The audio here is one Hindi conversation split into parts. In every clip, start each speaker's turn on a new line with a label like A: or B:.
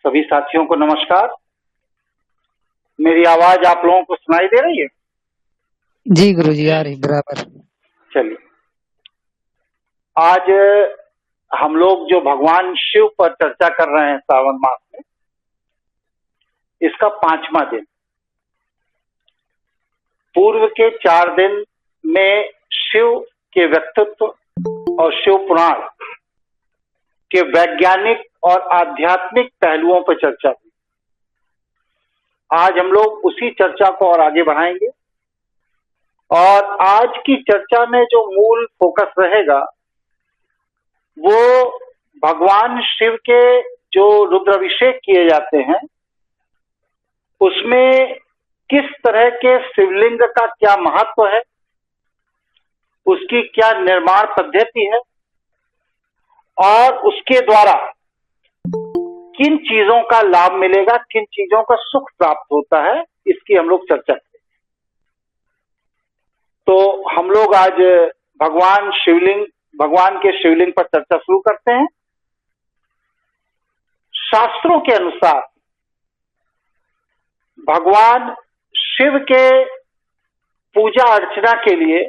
A: सभी साथियों को नमस्कार। मेरी आवाज आप लोगों को सुनाई दे रही है?
B: जी गुरुजी, आ रही बराबर।
A: चलिए, आज हम लोग जो भगवान शिव पर चर्चा कर रहे हैं श्रावण मास में, इसका 5वां दिन। पूर्व के 4 दिन में शिव के व्यक्तित्व और शिव पुराण के वैज्ञानिक और आध्यात्मिक पहलुओं पर चर्चा हुई। आज हम लोग उसी चर्चा को और आगे बढ़ाएंगे और आज की चर्चा में जो मूल फोकस रहेगा वो भगवान शिव के जो रुद्राभिषेक किए जाते हैं उसमें किस तरह के शिवलिंग का क्या महत्व है, उसकी क्या निर्माण पद्धति है और उसके द्वारा किन चीजों का लाभ मिलेगा, किन चीजों का सुख प्राप्त होता है, इसकी हम लोग चर्चा करेंगे। तो हम लोग आज भगवान के शिवलिंग पर चर्चा शुरू करते हैं। शास्त्रों के अनुसार भगवान शिव के पूजा अर्चना के लिए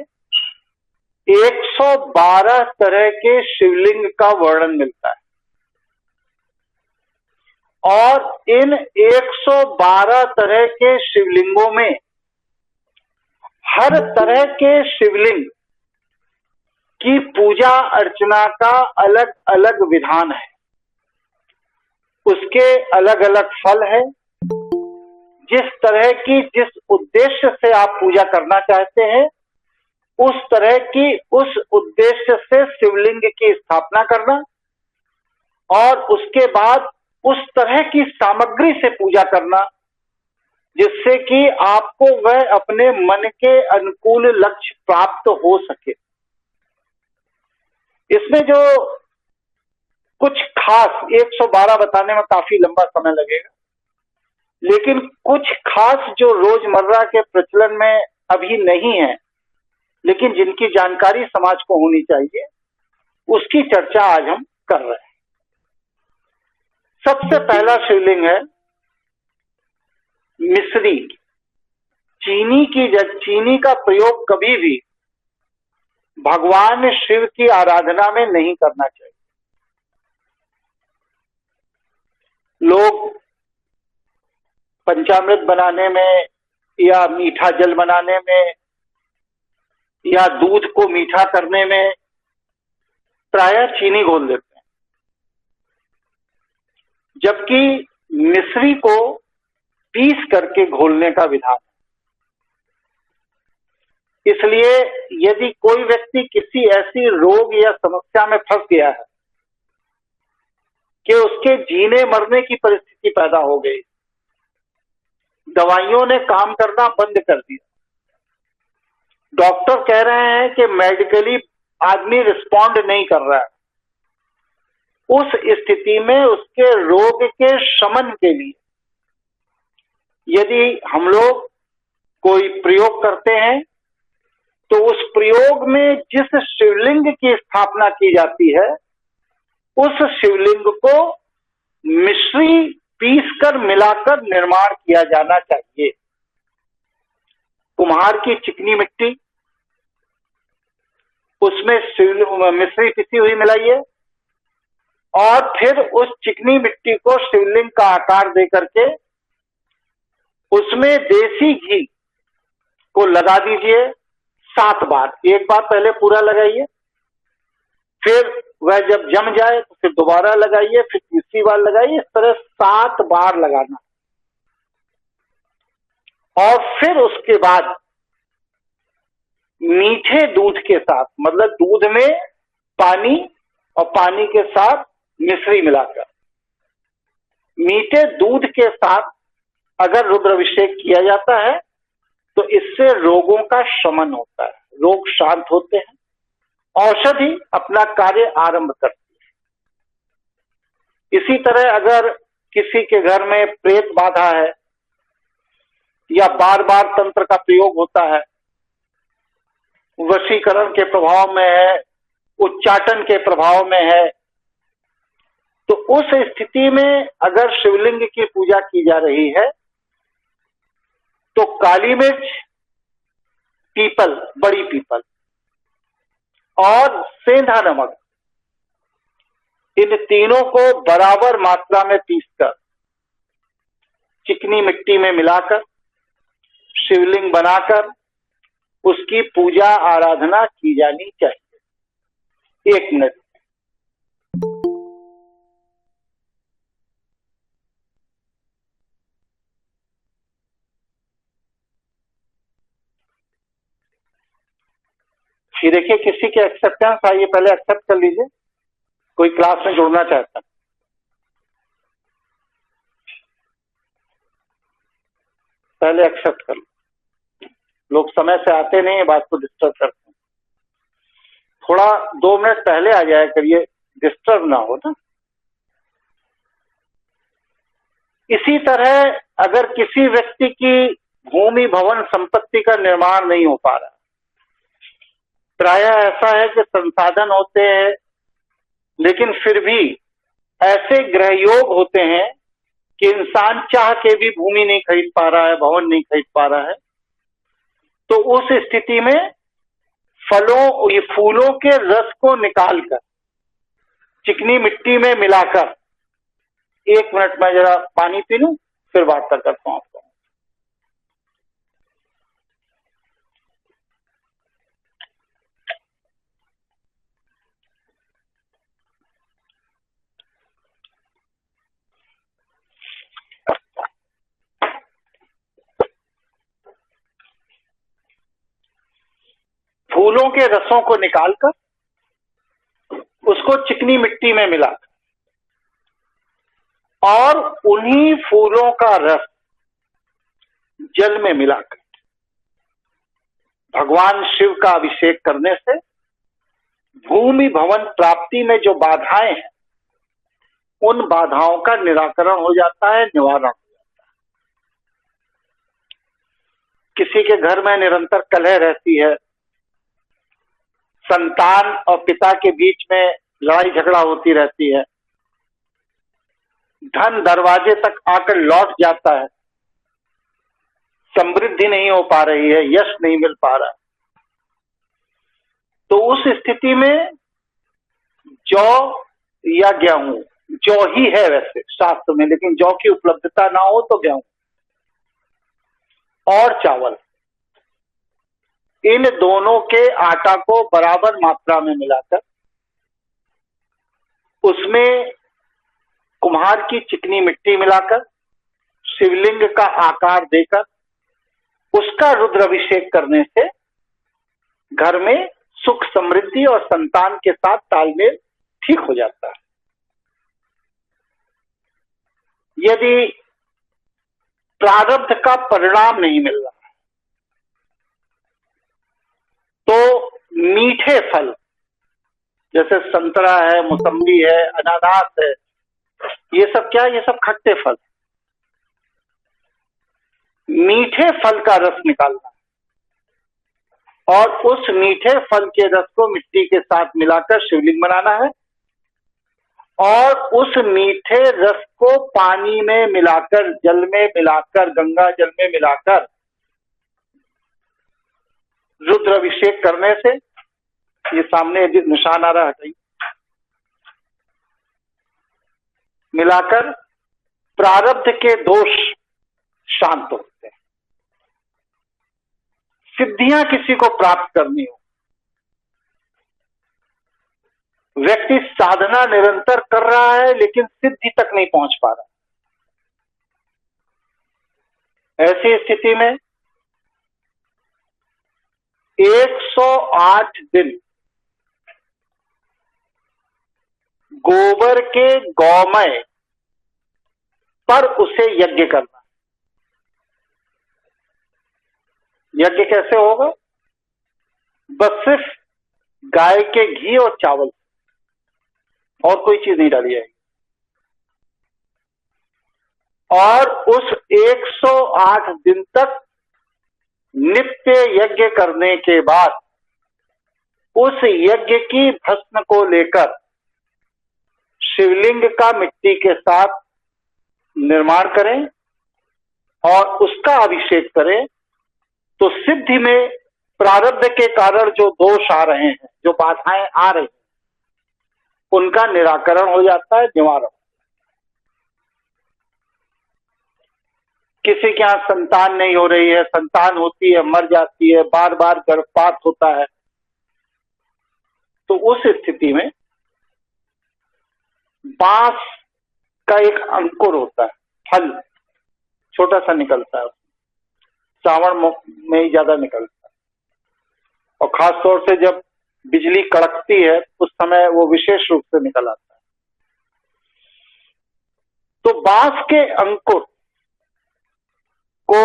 A: 112 तरह के शिवलिंग का वर्णन मिलता है और इन 112 तरह के शिवलिंगों में हर तरह के शिवलिंग की पूजा अर्चना का अलग अलग विधान है, उसके अलग अलग फल है। जिस तरह की जिस उद्देश्य से आप पूजा करना चाहते हैं उस तरह की उस उद्देश्य से शिवलिंग की स्थापना करना और उसके बाद उस तरह की सामग्री से पूजा करना जिससे कि आपको वह अपने मन के अनुकूल लक्ष्य प्राप्त हो सके। इसमें जो कुछ खास 112 बताने में काफी लंबा समय लगेगा, लेकिन कुछ खास जो रोजमर्रा के प्रचलन में अभी नहीं है लेकिन जिनकी जानकारी समाज को होनी चाहिए, उसकी चर्चा आज हम कर रहे हैं। सबसे पहला शिवलिंग है मिश्री। चीनी का प्रयोग कभी भी भगवान शिव की आराधना में नहीं करना चाहिए। लोग पंचामृत बनाने में या मीठा जल बनाने में या दूध को मीठा करने में प्रायः चीनी घोल देते हैं, जबकि मिश्री को पीस करके घोलने का विधान है। इसलिए यदि कोई व्यक्ति किसी ऐसी रोग या समस्या में फंस गया है कि उसके जीने मरने की परिस्थिति पैदा हो गई, दवाइयों ने काम करना बंद कर दिया, डॉक्टर कह रहे हैं कि मेडिकली आदमी रिस्पॉन्ड नहीं कर रहा है, उस स्थिति में उसके रोग के शमन के लिए यदि हम लोग कोई प्रयोग करते हैं तो उस प्रयोग में जिस शिवलिंग की स्थापना की जाती है उस शिवलिंग को मिश्री पीसकर मिलाकर निर्माण किया जाना चाहिए। कुम्हार की चिकनी मिट्टी, उसमें मिश्री पिसी हुई मिलाइए और फिर उस चिकनी मिट्टी को शिवलिंग का आकार दे करके उसमें देसी घी को लगा दीजिए 7 बार। एक बार पहले पूरा लगाइए, फिर वह जब जम जाए तो फिर दोबारा लगाइए, फिर तीसरी बार लगाइए। इस तरह 7 बार लगाना और फिर उसके बाद मीठे दूध के साथ, मतलब दूध में पानी और पानी के साथ मिश्री मिलाकर मीठे दूध के साथ अगर रुद्राभिषेक किया जाता है तो इससे रोगों का शमन होता है, रोग शांत होते हैं, औषधि अपना कार्य आरंभ करती है। इसी तरह अगर किसी के घर में प्रेत बाधा है या बार बार तंत्र का प्रयोग होता है, वशीकरण के प्रभाव में है, उच्चाटन के प्रभाव में है, तो उस स्थिति में अगर शिवलिंग की पूजा की जा रही है तो काली मिर्च, पीपल, बड़ी पीपल और सेंधा नमक, इन तीनों को बराबर मात्रा में पीसकर चिकनी मिट्टी में मिलाकर शिवलिंग बनाकर उसकी पूजा आराधना की जानी चाहिए। 1 मिनट। ये देखिए किसी के एक्सेप्टेंस आइए, पहले एक्सेप्ट कर लीजिए। कोई क्लास में जुड़ना चाहता है पहले एक्सेप्ट कर लो। लोग समय से आते नहीं है, बात को डिस्टर्ब करते हैं। थोड़ा 2 मिनट पहले आ जाया करिए, डिस्टर्ब ना हो ना। इसी तरह अगर किसी व्यक्ति की भूमि भवन संपत्ति का निर्माण नहीं हो पा रहा, प्रायः ऐसा है कि संसाधन होते हैं लेकिन फिर भी ऐसे ग्रह योग होते हैं कि इंसान चाह के भी भूमि नहीं खरीद पा रहा है, भवन नहीं खरीद पा रहा है। तो उस स्थिति में ये फूलों के रस को निकालकर चिकनी मिट्टी में मिलाकर, 1 मिनट में जरा पानी पी लूं फिर बात करता हूं आपको। फूलों के रसों को निकालकर उसको चिकनी मिट्टी में मिलाकर और उन्हीं फूलों का रस जल में मिलाकर भगवान शिव का अभिषेक करने से भूमि भवन प्राप्ति में जो बाधाएं हैं उन बाधाओं का निराकरण हो जाता है, निवारण हो जाता है। किसी के घर में निरंतर कलह रहती है, संतान और पिता के बीच में लड़ाई झगड़ा होती रहती है, धन दरवाजे तक आकर लौट जाता है, समृद्धि नहीं हो पा रही है, यश नहीं मिल पा रहा, तो उस स्थिति में जौ या गेहूं, जौ ही है वैसे शास्त्र में, लेकिन जौ की उपलब्धता ना हो तो गेहूं और चावल, इन दोनों के आटा को बराबर मात्रा में मिलाकर उसमें कुम्हार की चिकनी मिट्टी मिलाकर शिवलिंग का आकार देकर उसका रुद्राभिषेक करने से घर में सुख समृद्धि और संतान के साथ तालमेल ठीक हो जाता है। यदि प्रारब्ध का परिणाम नहीं मिल रहा तो मीठे फल जैसे संतरा है, मौसम्बी है, अनानास है, ये सब क्या है? ये सब खट्टे फल। मीठे फल का रस निकालना और उस मीठे फल के रस को मिट्टी के साथ मिलाकर शिवलिंग बनाना है और उस मीठे रस को पानी में मिलाकर, जल में मिलाकर, गंगा जल में मिलाकर रुद्राभिषेक करने से, ये सामने निशान आ रहा है, मिलाकर प्रारब्ध के दोष शांत होते हैं। सिद्धियां किसी को प्राप्त करनी हो, व्यक्ति साधना निरंतर कर रहा है लेकिन सिद्धि तक नहीं पहुंच पा रहा, ऐसी स्थिति में 108 दिन गोबर के गौमय पर उसे यज्ञ करना। यज्ञ कैसे होगा? बस सिर्फ गाय के घी और चावल और कोई चीज नहीं डाली जाएगी। और उस 108 दिन तक नित्य यज्ञ करने के बाद उस यज्ञ की भस्म को लेकर शिवलिंग का मिट्टी के साथ निर्माण करें और उसका अभिषेक करें, तो सिद्धि में प्रारब्ध के कारण जो दोष आ रहे हैं, जो बाधाएं आ रही हैं, उनका निराकरण हो जाता है, निवारण। किसी के यहां संतान नहीं हो रही है, संतान होती है मर जाती है, बार बार गर्भपात होता है, तो उस स्थिति में बांस का एक अंकुर होता है, फल छोटा सा निकलता है, श्रावण में ही ज्यादा निकलता है, और खास तौर से जब बिजली कड़कती है उस समय वो विशेष रूप से निकल आता है। तो बांस के अंकुर को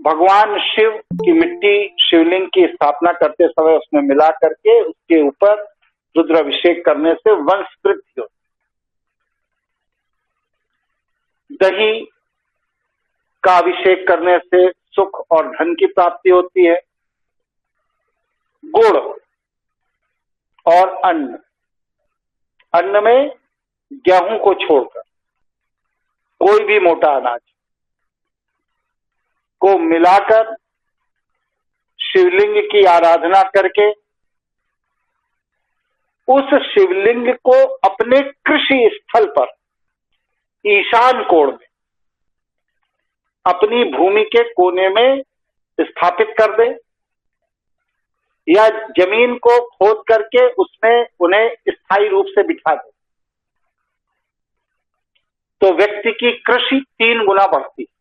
A: भगवान शिव की मिट्टी शिवलिंग की स्थापना करते समय उसमें मिला करके उसके ऊपर रुद्राभिषेक करने से वंश वृद्धि होती है। दही का अभिषेक करने से सुख और धन की प्राप्ति होती है। गुड़ और अन्न, अन्न में गेहूं को छोड़कर कोई भी मोटा अनाज को मिलाकर शिवलिंग की आराधना करके उस शिवलिंग को अपने कृषि स्थल पर ईशान कोण में अपनी भूमि के कोने में स्थापित कर दे, या जमीन को खोद करके उसमें उन्हें स्थायी रूप से बिठा दे, तो व्यक्ति की कृषि 3 गुना बढ़ती है।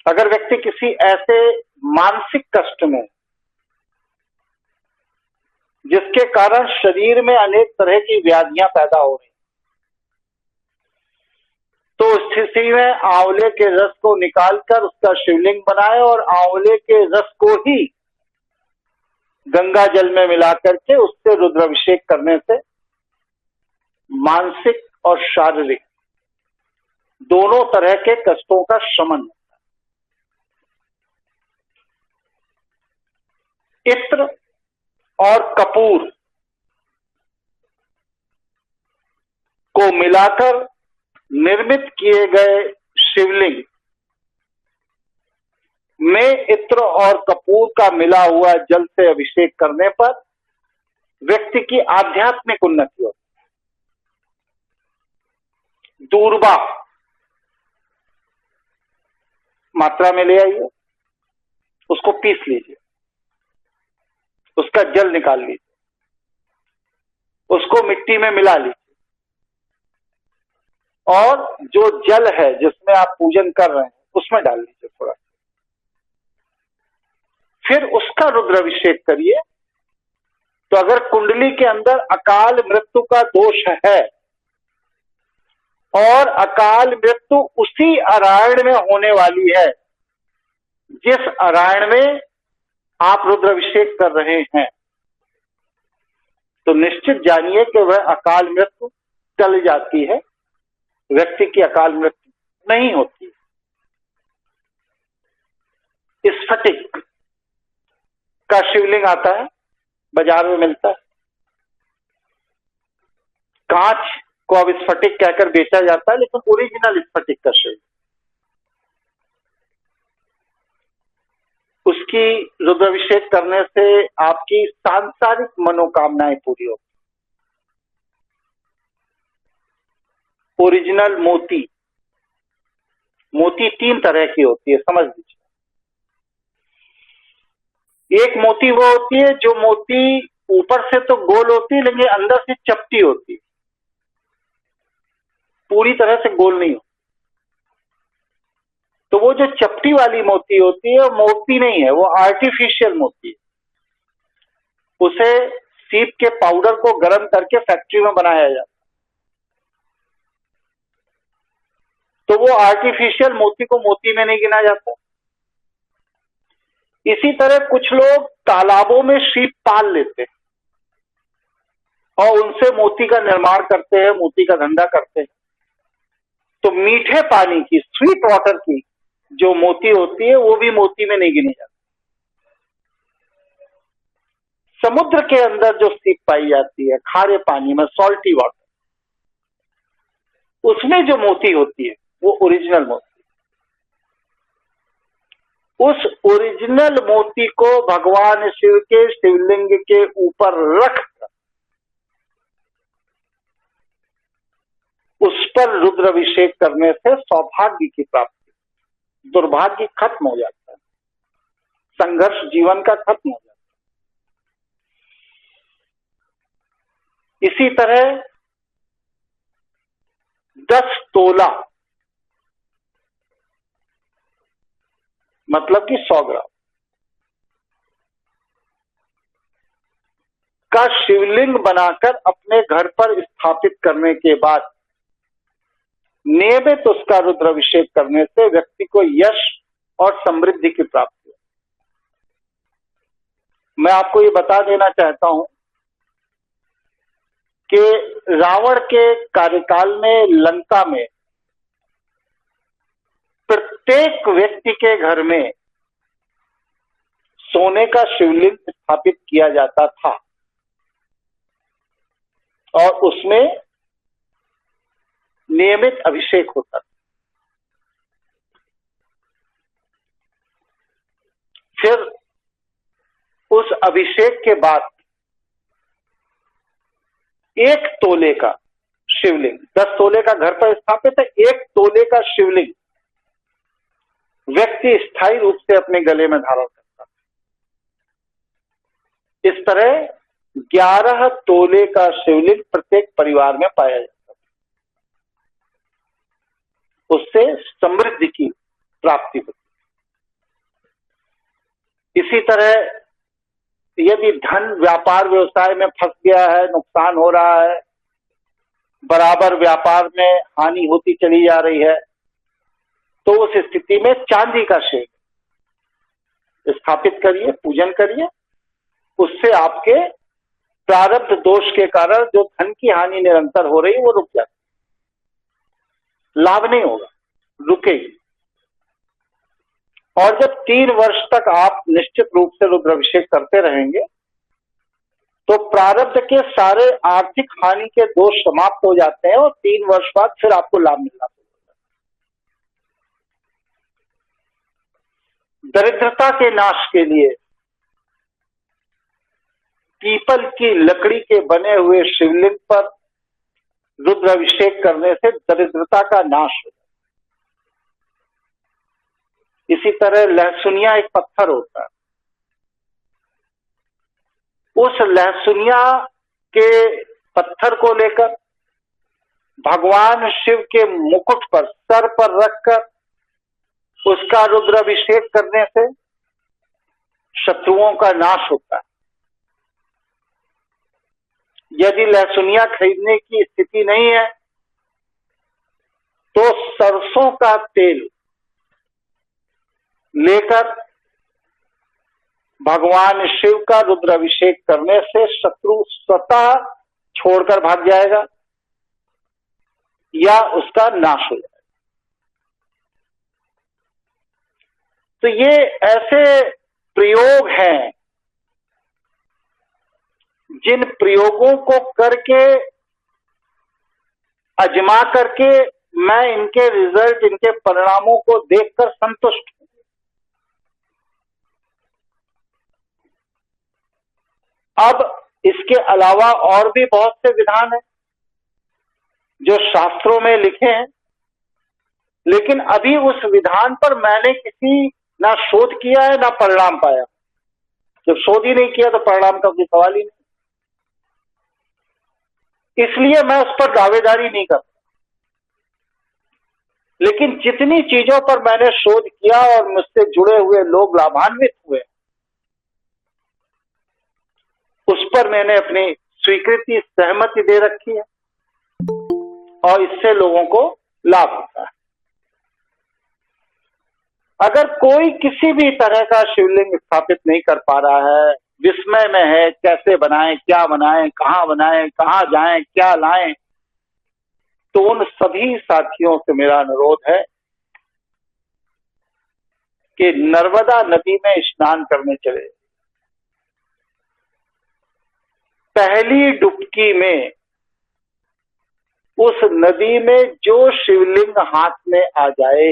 A: अगर व्यक्ति किसी ऐसे मानसिक कष्ट में जिसके कारण शरीर में अनेक तरह की व्याधियां पैदा हो रही, तो स्थिति में आंवले के रस को निकालकर उसका शिवलिंग बनाए और आंवले के रस को ही गंगा जल में मिला करके उससे रुद्राभिषेक करने से मानसिक और शारीरिक दोनों तरह के कष्टों का शमन होता है। इत्र और कपूर को मिलाकर निर्मित किए गए शिवलिंग में इत्र और कपूर का मिला हुआ जल से अभिषेक करने पर व्यक्ति की आध्यात्मिक उन्नति होती है। दूर्वा मात्रा में ले आइए, उसको पीस लीजिए, उसका जल निकाल लीजिए, उसको मिट्टी में मिला लीजिए, और जो जल है जिसमें आप पूजन कर रहे हैं उसमें डाल लीजिए थोड़ा, फिर उसका रुद्राभिषेक करिए। तो अगर कुंडली के अंदर अकाल मृत्यु का दोष है और अकाल मृत्यु उसी अरायण में होने वाली है जिस अरायण में आप रुद्राभिषेक कर रहे हैं, तो निश्चित जानिए कि वह अकाल मृत्यु टल जाती है, व्यक्ति की अकाल मृत्यु नहीं होती। स्फटिक का शिवलिंग आता है, बाजार में मिलता है, कांच को अब स्फटिक कहकर बेचा जाता है, लेकिन ओरिजिनल स्फटिक का शिवलिंग, उसकी रुद्राभिषेक करने से आपकी सांसारिक मनोकामनाएं पूरी होती। ओरिजिनल मोती, मोती 3 तरह की होती है, समझ लीजिए। एक मोती वो होती है जो मोती ऊपर से तो गोल होती है लेकिन अंदर से चपटी होती है, पूरी तरह से गोल नहीं होती। तो वो जो चपटी वाली मोती होती है वो मोती नहीं है, वो आर्टिफिशियल मोती है। उसे सीप के पाउडर को गर्म करके फैक्ट्री में बनाया जाता है, तो वो आर्टिफिशियल मोती को मोती में नहीं गिना जाता। इसी तरह कुछ लोग तालाबों में सीप पाल लेते हैं और उनसे मोती का निर्माण करते हैं, मोती का धंधा करते हैं। तो मीठे पानी की, स्वीट वाटर की जो मोती होती है वो भी मोती में नहीं गिनी जाती। समुद्र के अंदर जो सीप पाई जाती है खारे पानी में, सॉल्टी वाटर, उसमें जो मोती होती है वो ओरिजिनल मोती। उस ओरिजिनल मोती को भगवान शिव के शिवलिंग के ऊपर रख उस पर रुद्राभिषेक करने से सौभाग्य की प्राप्ति, दुर्भाग्य खत्म हो जाता है, संघर्ष जीवन का खत्म हो जाता है। इसी तरह 10 तोला मतलब कि 100 ग्राम का शिवलिंग बनाकर अपने घर पर स्थापित करने के बाद नियमित उसका रुद्राभिषेक करने से व्यक्ति को यश और समृद्धि की प्राप्ति है। मैं आपको ये बता देना चाहता हूं कि रावण के कार्यकाल में लंका में प्रत्येक व्यक्ति के घर में सोने का शिवलिंग स्थापित किया जाता था और उसमें नियमित अभिषेक होता था। फिर उस अभिषेक के बाद 1 तोले का शिवलिंग, 10 तोले का घर पर स्थापित है, 1 तोले का शिवलिंग व्यक्ति स्थायी रूप से अपने गले में धारण करता है। इस तरह 11 तोले का शिवलिंग प्रत्येक परिवार में पाया जाता है। उससे समृद्धि की प्राप्ति होती है। इसी तरह यदि धन व्यापार व्यवसाय में फंस गया है, नुकसान हो रहा है, बराबर व्यापार में हानि होती चली जा रही है, तो उस स्थिति में चांदी का शिवलिंग स्थापित करिए, पूजन करिए। उससे आपके प्रारब्ध दोष के कारण जो धन की हानि निरंतर हो रही है वो रुक जाती, लाभ नहीं होगा, रुकेगी। और जब 3 वर्ष तक आप निश्चित रूप से रुद्राभिषेक करते रहेंगे तो प्रारब्ध के सारे आर्थिक हानि के दोष समाप्त हो जाते हैं और 3 वर्ष बाद फिर आपको लाभ मिलना शुरू होता है। दरिद्रता के नाश के लिए पीपल की लकड़ी के बने हुए शिवलिंग पर रुद्राभिषेक करने से दरिद्रता का नाश हो जाता है। इसी तरह लहसुनिया एक पत्थर होता है, उस लहसुनिया के पत्थर को लेकर भगवान शिव के मुकुट पर, सर पर रखकर उसका रुद्राभिषेक करने से शत्रुओं का नाश होता है। यदि लहसुनिया खरीदने की स्थिति नहीं है तो सरसों का तेल लेकर भगवान शिव का रुद्राभिषेक करने से शत्रु स्वतः छोड़कर भाग जाएगा या उसका नाश हो जाएगा। तो ये ऐसे प्रयोग हैं जिन प्रयोगों को करके, आजमा करके मैं इनके रिजल्ट, इनके परिणामों को देखकर संतुष्ट हूं। अब इसके अलावा और भी बहुत से विधान हैं जो शास्त्रों में लिखे हैं, लेकिन अभी उस विधान पर मैंने किसी ना शोध किया है ना परिणाम पाया। जब शोध ही नहीं किया तो परिणाम का कोई सवाल ही नहीं, इसलिए मैं उस पर दावेदारी नहीं करता। लेकिन जितनी चीजों पर मैंने शोध किया और मुझसे जुड़े हुए लोग लाभान्वित हुए, उस पर मैंने अपनी स्वीकृति, सहमति दे रखी है और इससे लोगों को लाभ होता है। अगर कोई किसी भी तरह का शिवलिंग स्थापित नहीं कर पा रहा है, विस्मय में है, कैसे बनाएं, क्या बनाएं, कहां जाएं, क्या लाएं, तो उन सभी साथियों से मेरा अनुरोध है कि नर्मदा नदी में स्नान करने चले। पहली डुबकी में उस नदी में जो शिवलिंग हाथ में आ जाए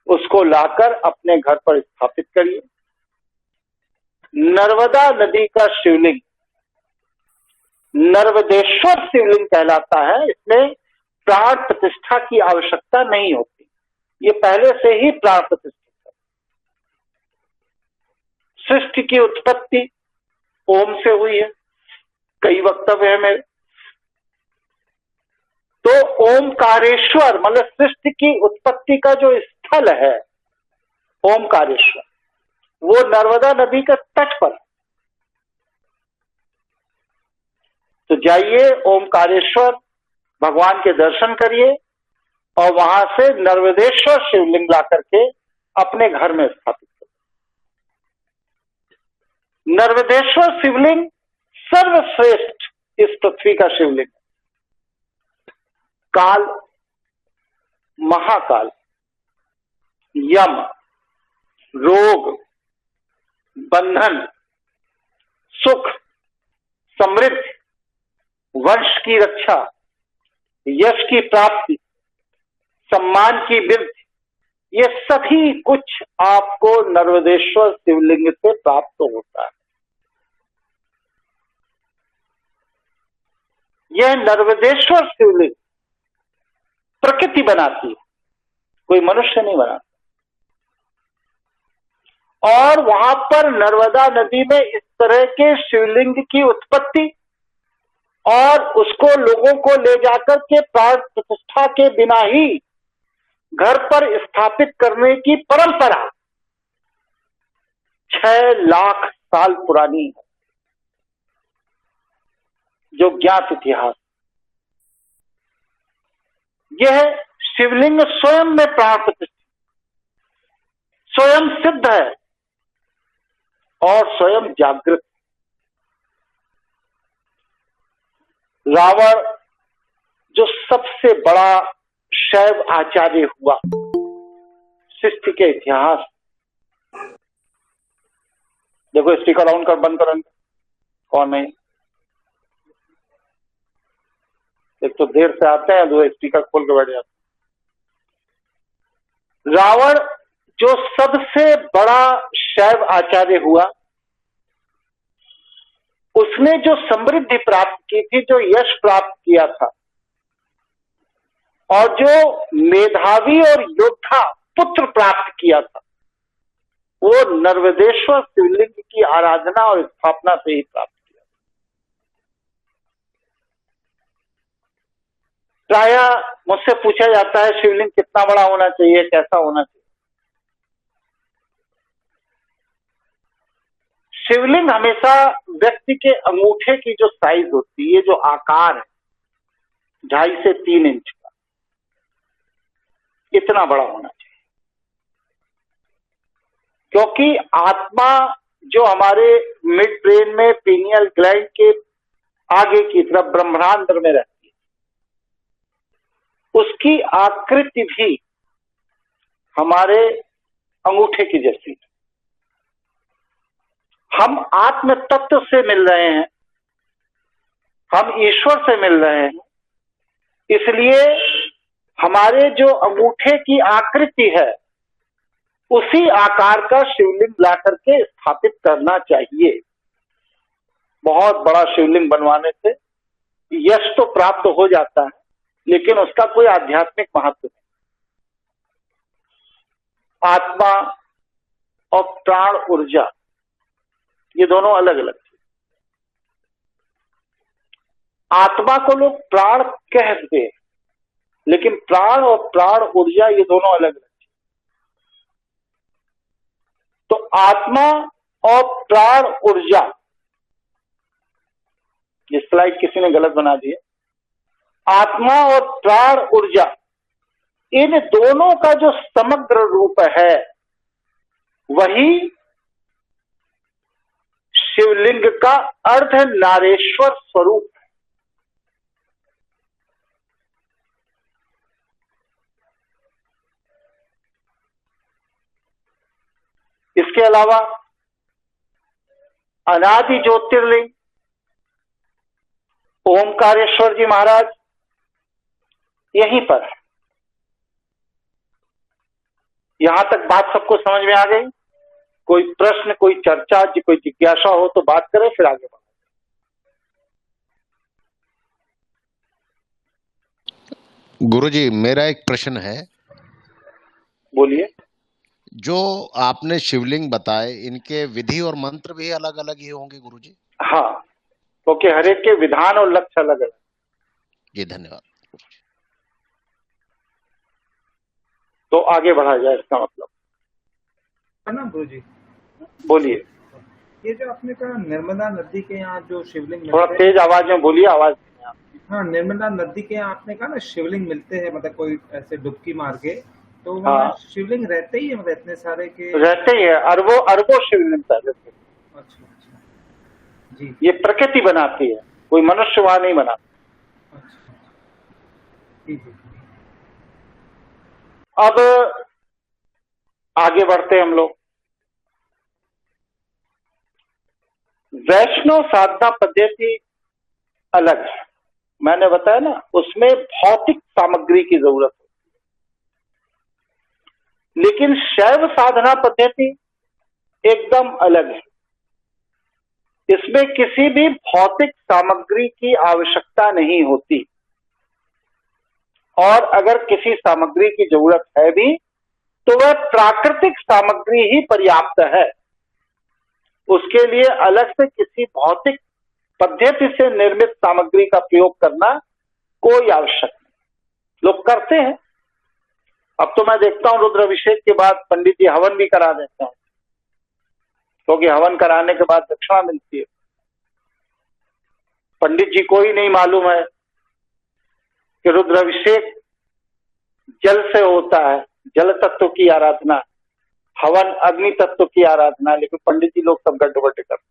A: उसको लाकर अपने घर पर स्थापित करिए। नर्मदा नदी का शिवलिंग नर्मदेश्वर शिवलिंग कहलाता है। इसमें प्राण प्रतिष्ठा की आवश्यकता नहीं होती, ये पहले से ही प्राण प्रतिष्ठित है। सृष्टि की उत्पत्ति ओम से हुई है, कई वक्तव्य है मेरे। तो ओमकारेश्वर मतलब सृष्टि की उत्पत्ति का जो स्थल है ओमकारेश्वर, वो नर्मदा नदी के तट पर है। तो जाइए ओमकारेश्वर भगवान के दर्शन करिए और वहां से नर्मदेश्वर शिवलिंग ला करके अपने घर में स्थापित करिए। नर्मदेश्वर शिवलिंग सर्वश्रेष्ठ इस पृथ्वी का शिवलिंग है। काल, महाकाल, यम, रोग, बंधन, सुख, समृद्धि, वंश की रक्षा, यश की प्राप्ति, सम्मान की वृद्धि, ये सभी कुछ आपको नर्मदेश्वर शिवलिंग से प्राप्त होता है। यह नर्मदेश्वर शिवलिंग प्रकृति बनाती है, कोई मनुष्य नहीं बनाता। और वहां पर नर्मदा नदी में इस तरह के शिवलिंग की उत्पत्ति और उसको लोगों को ले जाकर के प्राण प्रतिष्ठा के बिना ही घर पर स्थापित करने की परंपरा 6 लाख साल पुरानी है, जो ज्ञात इतिहास। यह शिवलिंग स्वयं में प्राण प्रतिष्ठित, स्वयं सिद्ध है और स्वयं जागृत। रावण जो सबसे बड़ा शैव आचार्य हुआ सृष्टि के इतिहास, देखो स्पीकर ऑन कर बंद करेंगे कौन नहीं, एक तो देर से आते हैं, दो स्पीकर खोल के बैठ जाते। रावण जो सबसे बड़ा शैव आचार्य हुआ, उसने जो समृद्धि प्राप्त की थी, जो यश प्राप्त किया था, और जो मेधावी और योद्धा पुत्र प्राप्त किया था, वो नर्मदेश्वर शिवलिंग की आराधना और स्थापना से ही प्राप्त किया। प्रायः मुझसे पूछा जाता है शिवलिंग कितना बड़ा होना चाहिए, कैसा होना चाहिए। शिवलिंग हमेशा व्यक्ति के अंगूठे की जो साइज होती है, जो आकार है 2.5 से 3 इंच का, इतना बड़ा होना चाहिए। क्योंकि आत्मा जो हमारे मिड ब्रेन में पीनियल ग्लैंड के आगे की तरफ ब्रह्मांड में रहती है, उसकी आकृति भी हमारे अंगूठे की जैसी है। हम आत्म तत्व से मिल रहे हैं, हम ईश्वर से मिल रहे हैं, इसलिए हमारे जो अंगूठे की आकृति है उसी आकार का शिवलिंग ला करके स्थापित करना चाहिए। बहुत बड़ा शिवलिंग बनवाने से यश तो प्राप्त हो जाता है, लेकिन उसका कोई आध्यात्मिक महत्व नहीं। आत्मा और प्राण ऊर्जा ये दोनों अलग अलग चीज। आत्मा को लोग प्राण कहते हैं, लेकिन प्राण और प्राण ऊर्जा ये दोनों अलग अलग चीज। तो आत्मा और प्राण ऊर्जा, ये स्लाइड किसी ने गलत बना दी है। आत्मा और प्राण ऊर्जा, इन दोनों का जो समग्र रूप है वही शिवलिंग का अर्ध नारेश्वर स्वरूप है। इसके अलावा अनादि ज्योतिर्लिंग ओमकारेश्वर जी महाराज यहीं पर है। यहां तक बात सबको समझ में आ गई? कोई प्रश्न, कोई चर्चा, कोई जिज्ञासा हो तो बात करें, फिर आगे बढ़ें।
C: गुरुजी, मेरा एक प्रश्न है।
A: बोलिए।
C: जो आपने शिवलिंग बताए, इनके विधि और मंत्र भी अलग अलग ही होंगे गुरुजी?
A: हाँ, क्योंकि हर एक के विधान और लक्ष्य अलग अलग।
C: जी धन्यवाद।
A: तो आगे बढ़ा जाए, इसका मतलब
D: है ना गुरुजी?
A: बोलिए।
D: ये जो आपने कहा नर्मदा नदी के यहाँ जो शिवलिंग
A: थोड़ा
D: मिलते
A: तेज आवाज में बोलिए, आवाज नहीं आ रही।
D: हाँ, नर्मदा नदी के यहाँ आपने कहा ना शिवलिंग मिलते हैं, मतलब कोई ऐसे डुबकी मार के, तो वहाँ
A: हाँ।
D: शिवलिंग रहते ही है, मतलब इतने सारे के?
A: रहते ही है, अरबों अरबों शिवलिंग रहते हैं।
D: अच्छा अच्छा जी।
A: ये प्रकृति बनाती है, कोई मनुष्य वहां नहीं बनाता।
D: अच्छा ठीक है।
A: अब आगे बढ़ते हम लोग। वैष्णव साधना पद्धति अलग है, मैंने बताया ना, उसमें भौतिक सामग्री की जरूरत होती है। लेकिन शैव साधना पद्धति एकदम अलग है। इसमें किसी भी भौतिक सामग्री की आवश्यकता नहीं होती, और अगर किसी सामग्री की जरूरत है भी तो वह प्राकृतिक सामग्री ही पर्याप्त है। उसके लिए अलग से किसी भौतिक पद्धति से निर्मित सामग्री का प्रयोग करना कोई आवश्यक नहीं। लोग करते हैं। अब तो मैं देखता हूं रुद्राभिषेक के बाद पंडित जी हवन भी करा देते हैं, क्योंकि हवन कराने के बाद दक्षिणा मिलती है। पंडित जी को ही नहीं मालूम है कि रुद्राभिषेक जल से होता है, जल तत्व की आराधना, हवन अग्नि तत्व की आराधना, लेकिन पंडित जी लोग सब गड़बड़ करते हैं।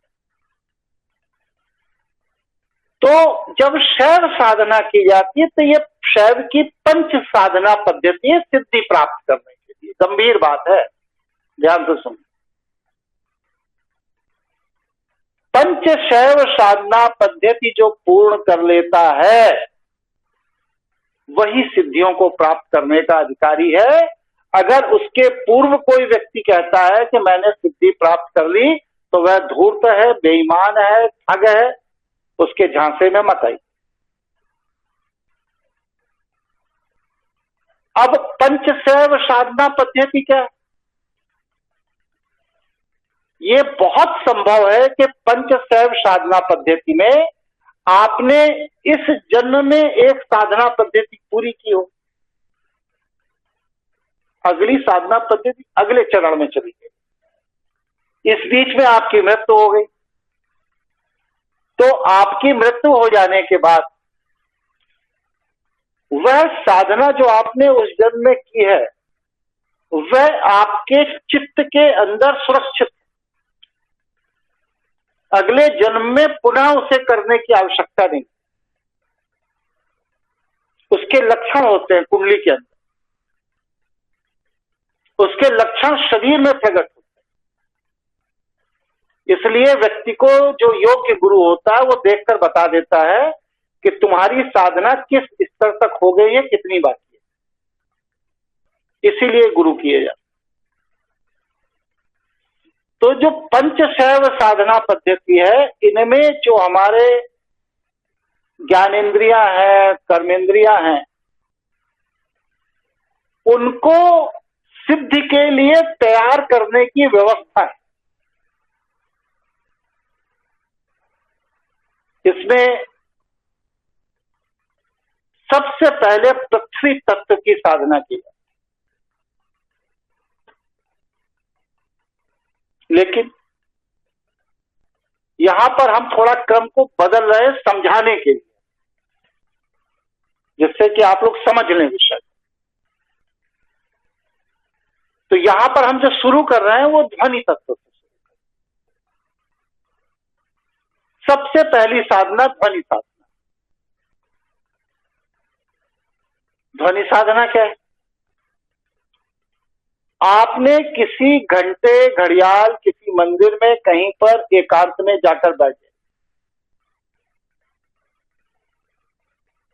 A: तो जब शैव साधना की जाती है तो ये शैव की पंच साधना पद्धति है सिद्धि प्राप्त करने के लिए। गंभीर बात है, ध्यान से सुन। पंच शैव साधना पद्धति जो पूर्ण कर लेता है वही सिद्धियों को प्राप्त करने का अधिकारी है। अगर उसके पूर्व कोई व्यक्ति कहता है कि मैंने सिद्धि प्राप्त कर ली, तो वह धूर्त है, बेईमान है, ठग है, उसके झांसे में मत आई। अब पंचशैव साधना पद्धति क्या है? ये बहुत संभव है कि पंचशैव साधना पद्धति में आपने इस जन्म में एक साधना पद्धति पूरी की हो, अगली साधना पद्धति अगले चरण में चली गई, इस बीच में आपकी मृत्यु हो गई। तो आपकी मृत्यु हो जाने के बाद वह साधना जो आपने उस जन्म में की है वह आपके चित्त के अंदर सुरक्षित, अगले जन्म में पुनः उसे करने की आवश्यकता नहीं। उसके लक्षण होते हैं कुंडली के अंदर, उसके लक्षण शरीर में प्रकट होते हैं। इसलिए व्यक्ति को जो योग्य गुरु होता है वो देखकर बता देता है कि तुम्हारी साधना किस स्तर तक हो गई है, कितनी बाकी है। इसीलिए गुरु किए जाते। तो जो पंचशैव साधना पद्धति है, इनमें जो हमारे ज्ञानेंद्रियां हैं, कर्मेंद्रियां हैं, उनको सिद्धि के लिए तैयार करने की व्यवस्था है। इसमें सबसे पहले पृथ्वी तत्व की साधना की जाती, लेकिन यहां पर हम थोड़ा क्रम को बदल रहे हैं समझाने के लिए, जिससे कि आप लोग समझ लें विषय। तो यहां पर हम जो शुरू कर रहे हैं वो ध्वनि तत्व से। सबसे पहली साधना ध्वनि साधना। ध्वनि साधना क्या है? आपने किसी घंटे, घड़ियाल, किसी मंदिर में कहीं पर एकांत में जाकर बैठे,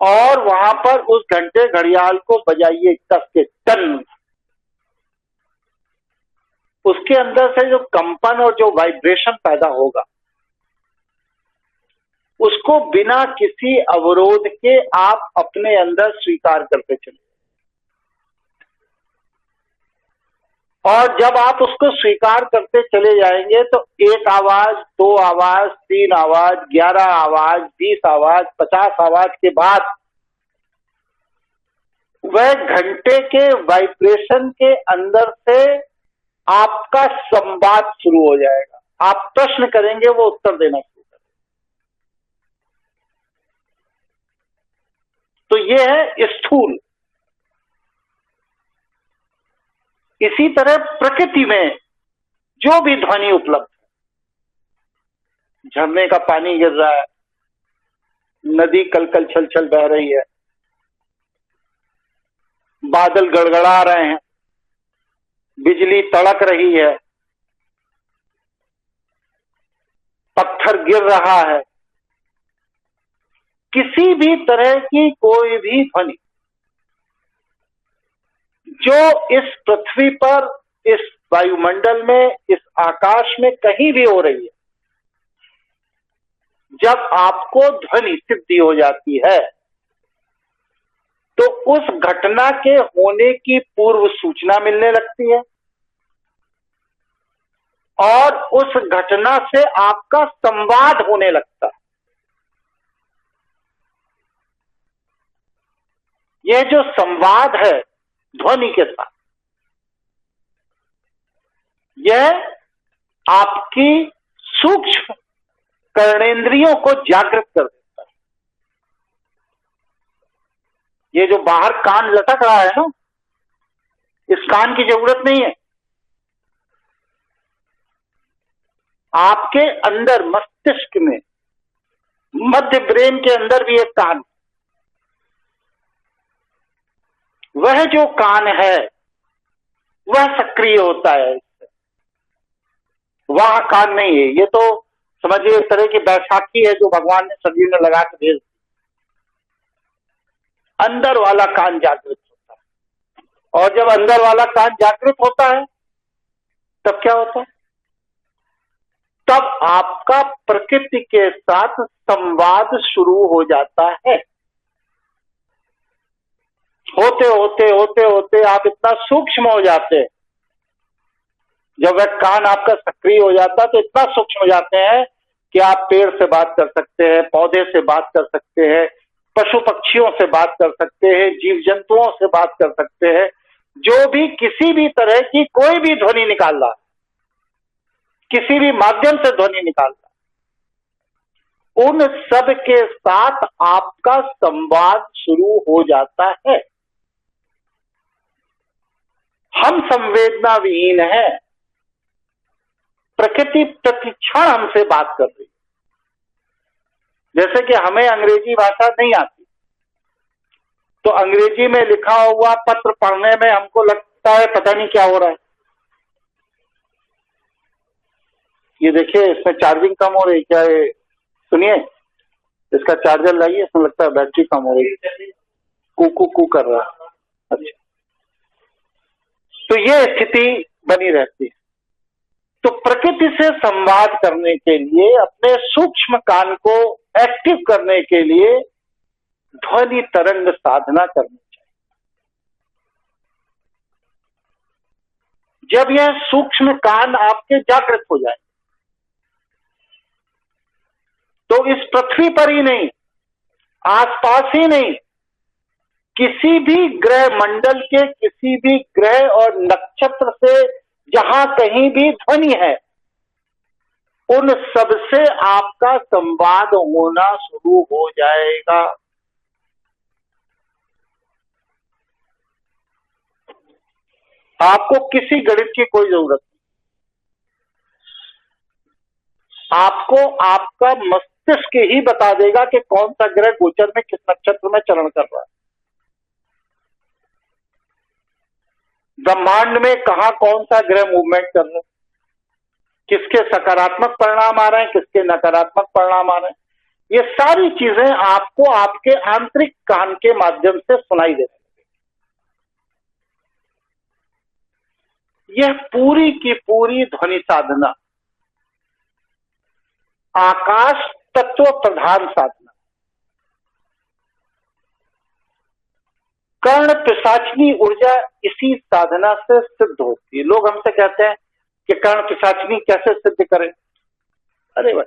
A: और वहां पर उस घंटे घड़ियाल को बजाइए कस के टन। उसके अंदर से जो कंपन और जो वाइब्रेशन पैदा होगा उसको बिना किसी अवरोध के आप अपने अंदर स्वीकार करते चले। और जब आप उसको स्वीकार करते चले जाएंगे तो 1 आवाज, 2 आवाज, 3 आवाज, 11 आवाज, 20 आवाज, 50 आवाज के बाद वह घंटे के वाइब्रेशन के अंदर से आपका संवाद शुरू हो जाएगा। आप प्रश्न करेंगे, वो उत्तर देना शुरू करेगा। तो यह है स्थूल। इसी तरह प्रकृति में जो भी ध्वनि उपलब्ध है, झरने का पानी गिर रहा है, नदी कलकल छल छल बह रही है, बादल गड़गड़ा रहे हैं, बिजली तड़क रही है, पत्थर गिर रहा है, किसी भी तरह की कोई भी ध्वनि जो इस पृथ्वी पर, इस वायुमंडल में, इस आकाश में कहीं भी हो रही है, जब आपको ध्वनि सिद्धि हो जाती है तो उस घटना के होने की पूर्व सूचना मिलने लगती है और उस घटना से आपका संवाद होने लगता है। यह जो संवाद है ध्वनि के साथ, यह आपकी सूक्ष्म कर्णेंद्रियों को जागृत कर देता है। ये जो बाहर कान लटक रहा है ना, इस कान की जरूरत नहीं है। आपके अंदर मस्तिष्क में, मध्य ब्रेन के अंदर भी एक कान, वह जो कान है वह सक्रिय होता है। वह कान नहीं है, ये तो समझिए एक तरह की बैसाखी है जो भगवान ने सभी में लगा के भेज दी। अंदर वाला कान जागृत होता है और जब अंदर वाला कान जागृत होता है तब क्या होता है? तब आपका प्रकृति के साथ संवाद शुरू हो जाता है। होते होते होते होते आप इतना सूक्ष्म हो जाते हैं, जब वह कान आपका सक्रिय हो जाता है तो इतना सूक्ष्म हो जाते हैं कि आप पेड़ से बात कर सकते हैं, पौधे से बात कर सकते हैं, पशु पक्षियों से बात कर सकते हैं, जीव जंतुओं से बात कर सकते हैं। जो भी किसी भी तरह की कोई भी ध्वनि निकाल रहा, किसी भी माध्यम से ध्वनि निकाल रहा, उन सब के साथ आपका संवाद शुरू हो जाता है। हम संवेदना विहीन हैं। प्रकृति प्रतिक्षण हमसे बात कर रही। जैसे कि हमें अंग्रेजी भाषा नहीं आती, तो अंग्रेजी में लिखा हुआ पत्र पढ़ने में हमको लगता है पता नहीं क्या हो रहा है। ये देखिए, इसमें चार्जिंग कम हो रही, क्या है? सुनिए, इसका चार्जर लाइए, इसमें लगता है बैटरी कम हो रही, कू कू कू कर रहा है। अच्छा, तो ये स्थिति बनी रहती है। तो प्रकृति से संवाद करने के लिए, अपने सूक्ष्म कान को एक्टिव करने के लिए ध्वनि तरंग साधना करनी चाहिए। जब यह सूक्ष्म कान आपके जागृत हो जाए तो इस पृथ्वी पर ही नहीं, आसपास ही नहीं, किसी भी ग्रह मंडल के किसी भी ग्रह और नक्षत्र से जहां कहीं भी ध्वनि है, उन सब से आपका संवाद होना शुरू हो जाएगा। आपको किसी गणित की कोई जरूरत नहीं। आपको आपका मस्तिष्क ही बता देगा कि कौन सा ग्रह गोचर में किस नक्षत्र में चरण कर रहा है। ब्रह्मांड में कहां कौन सा ग्रह मूवमेंट कर रहा है, किसके सकारात्मक परिणाम आ रहे हैं, किसके नकारात्मक परिणाम आ रहे हैं। ये सारी चीजें आपको आपके आंतरिक कान के माध्यम से सुनाई देती हैं। यह पूरी की पूरी ध्वनि साधना आकाश तत्व प्रधान साधना, कर्ण पिशाचिनी ऊर्जा इसी साधना से सिद्ध होती है। लोग हमसे कहते हैं कि कर्ण पिशाचिनी कैसे सिद्ध करें। अरे भाई,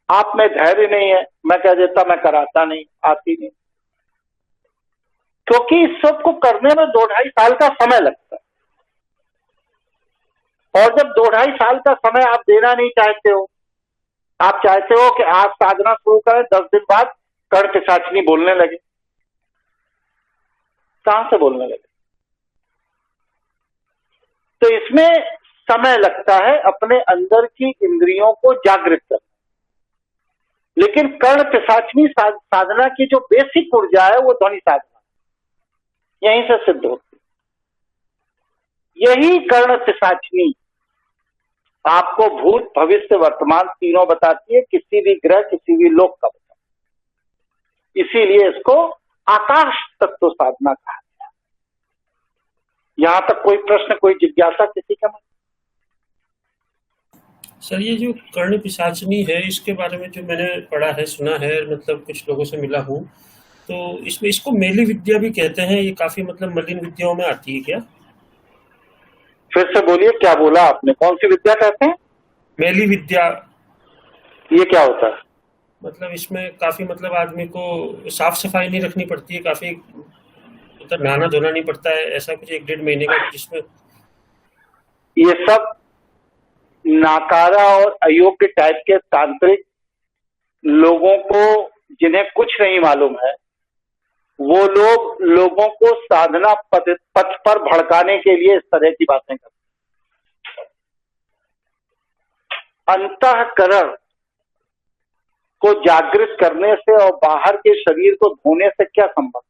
A: आप में धैर्य नहीं है, मैं कह देता मैं कराता नहीं, आती नहीं, क्योंकि इस सब को करने में 2-2.5 साल का समय लगता है। और जब 2-2.5 साल का समय आप देना नहीं चाहते हो, आप चाहते हो कि आज साधना शुरू करें, 10 दिन बाद कर्ण पिशाचिनी बोलने लगे, कहां से बोलने लगे? तो इसमें समय लगता है अपने अंदर की इंद्रियों को जागृत करना। लेकिन कर्ण पिशाचिनी साधना की जो बेसिक ऊर्जा है वो ध्वनि साधना यहीं से सिद्ध होती है। यही कर्ण पिशाचिनी आपको भूत भविष्य वर्तमान तीनों बताती है, किसी भी ग्रह किसी भी लोक का बताती है। इसीलिए इसको आकाश तत्व साधना कहा गया। यहां तक कोई प्रश्न, कोई जिज्ञासा किसी का?
E: सर, ये जो कर्ण पिशाचिनी है, इसके बारे में जो मैंने पढ़ा है, सुना है, मतलब कुछ लोगों से मिला हूँ, तो इसमें इसको मेली विद्या भी कहते हैं। ये काफी मतलब मलिन विद्याओं में आती है क्या?
A: फिर से बोलिए, क्या बोला आपने? कौन सी विद्या कहते हैं?
E: मेली विद्या।
A: ये क्या होता है?
E: मतलब इसमें काफी मतलब आदमी को साफ सफाई नहीं रखनी पड़ती है, काफी मतलब नहाना धोना नहीं पड़ता है, ऐसा कुछ 1-1.5 महीने का, जिसमें
A: ये सब नाकारा और अयोग्य टाइप के तांत्रिक लोगों को, जिन्हें कुछ नहीं मालूम है, वो लोग लोगों को साधना पथ पर भड़काने के लिए इस तरह की बातें करते हैं। अंतःकरण को जागृत करने से और बाहर के शरीर को धोने से क्या संबंध?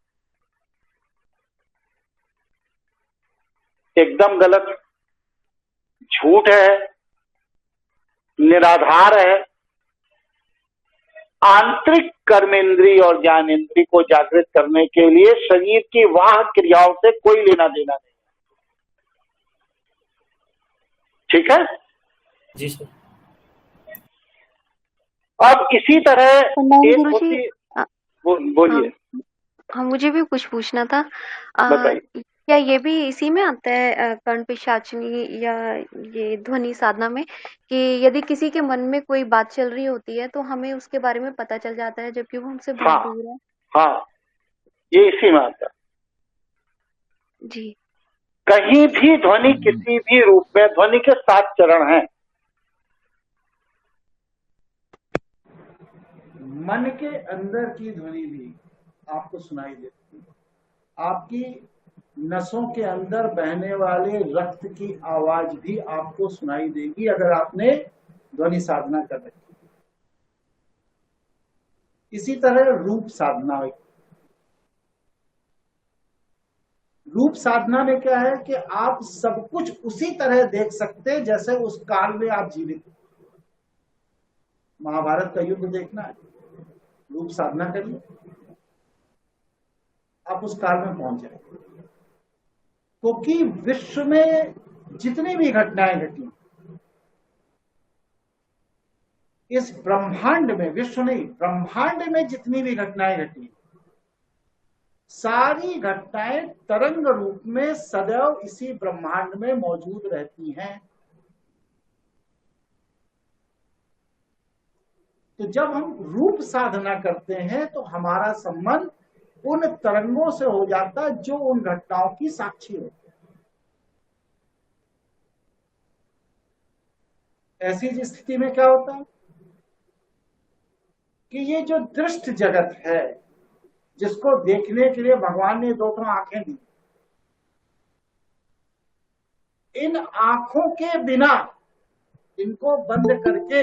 A: एकदम गलत, झूठ है, निराधार है। आंतरिक कर्मेंद्री और ज्ञानेंद्री को जागृत करने के लिए शरीर की वाह क्रियाओं से कोई लेना देना नहीं। ठीक है
E: जी सर।
A: अब इसी तरह एक
F: गुरुजी,
A: बोलिए।
F: हाँ, मुझे भी कुछ पूछना था।
A: बताइए।
F: क्या ये भी इसी में आता है, कर्ण पिशाचिनी या ये ध्वनि साधना में, कि यदि किसी के मन में कोई बात चल रही होती है तो हमें उसके बारे में पता चल जाता है, जबकि वो हमसे बहुत दूर है?
A: हाँ, ये इसी में आता है
F: जी।
A: कहीं भी ध्वनि किसी भी रूप में, ध्वनि के 7 चरण हैं।
G: मन के अंदर की ध्वनि भी आपको सुनाई देती है। आपकी नसों के अंदर बहने वाले रक्त की आवाज भी आपको सुनाई देगी, अगर आपने ध्वनि साधना कर रखी। इसी तरह रूप साधना है। रूप साधना में क्या है कि आप सब कुछ उसी तरह देख सकते हैं जैसे उस काल में आप जीवित। महाभारत का युद्ध देखना है, रूप साधना करिए, आप उस काल में पहुंच जाएंगे। क्योंकि विश्व में जितनी भी घटनाएं घटी, इस ब्रह्मांड में, विश्व नहीं ब्रह्मांड में जितनी भी घटनाएं घटी, सारी घटनाएं तरंग रूप में सदैव इसी ब्रह्मांड में मौजूद रहती हैं। तो जब हम रूप साधना करते हैं तो हमारा संबंध उन तरंगों से हो जाता है जो उन घटनाओं की साक्षी होती है। ऐसी स्थिति में क्या होता है कि ये जो दृष्ट जगत है, जिसको देखने के लिए भगवान ने 2 आंखें दी, इन आंखों के बिना, इनको बंद करके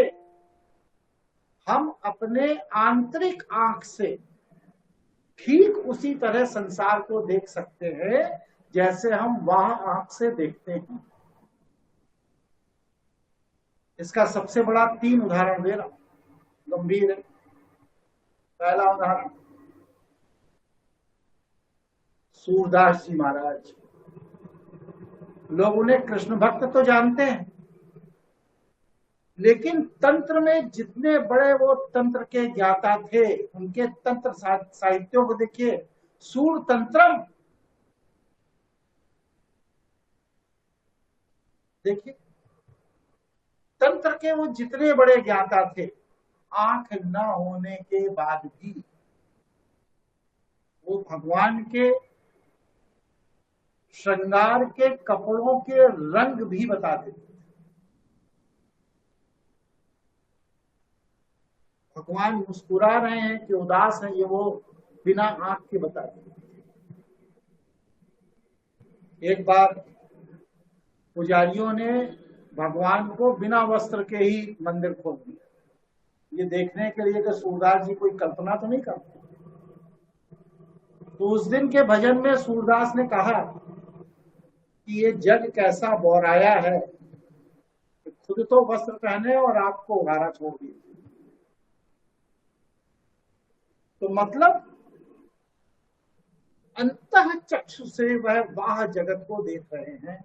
G: हम अपने आंतरिक आंख से ठीक उसी तरह संसार को देख सकते हैं जैसे हम वह आंख से देखते हैं। इसका सबसे बड़ा 3 उदाहरण दे रहा हूं। गंभीर है। पहला उदाहरण सूरदास जी महाराज, लोग उन्हें कृष्ण भक्त तो जानते हैं, लेकिन तंत्र में जितने बड़े वो तंत्र के ज्ञाता थे, उनके तंत्र साहित्यों को देखिए, सूर तंत्रम, देखिए तंत्र के वो जितने बड़े ज्ञाता थे, आंख न होने के बाद भी वो भगवान के श्रृंगार के कपड़ों के रंग भी बता देते थे। भगवान मुस्कुरा रहे हैं कि उदास है, ये वो बिना आंख के बता देते। एक बार पुजारियों ने भगवान को बिना वस्त्र के ही मंदिर खोल दिया, ये देखने के लिए कि सूरदास जी कोई कल्पना तो नहीं करते। तो उस दिन के भजन में सूरदास ने कहा कि ये जग कैसा बौराया है, खुद तो वस्त्र पहने और आपको उघारा छोड़ दिए। तो मतलब अंतः चक्षु से वह बाह्य जगत को देख रहे हैं।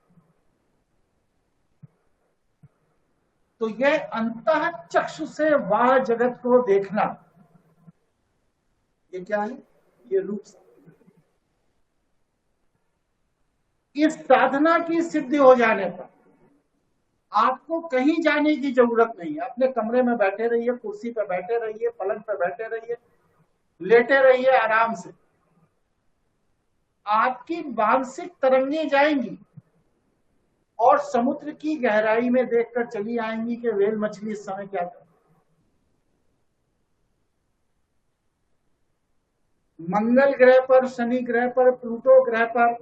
G: तो यह अंतः चक्षु से बाह्य जगत को देखना, ये क्या है? ये रूप साधना। इस साधना की सिद्धि हो जाने पर आपको कहीं जाने की जरूरत नहीं है। अपने कमरे में बैठे रहिए, कुर्सी पर बैठे रहिए, पलंग पर बैठे रहिए, लेटे रहिए आराम से। आपकी मानसिक तरंगें जाएंगी और समुद्र की गहराई में देखकर चली आएंगी कि व्हेल मछली इस समय क्या कर। मंगल ग्रह पर, शनि ग्रह पर, प्लूटो ग्रह पर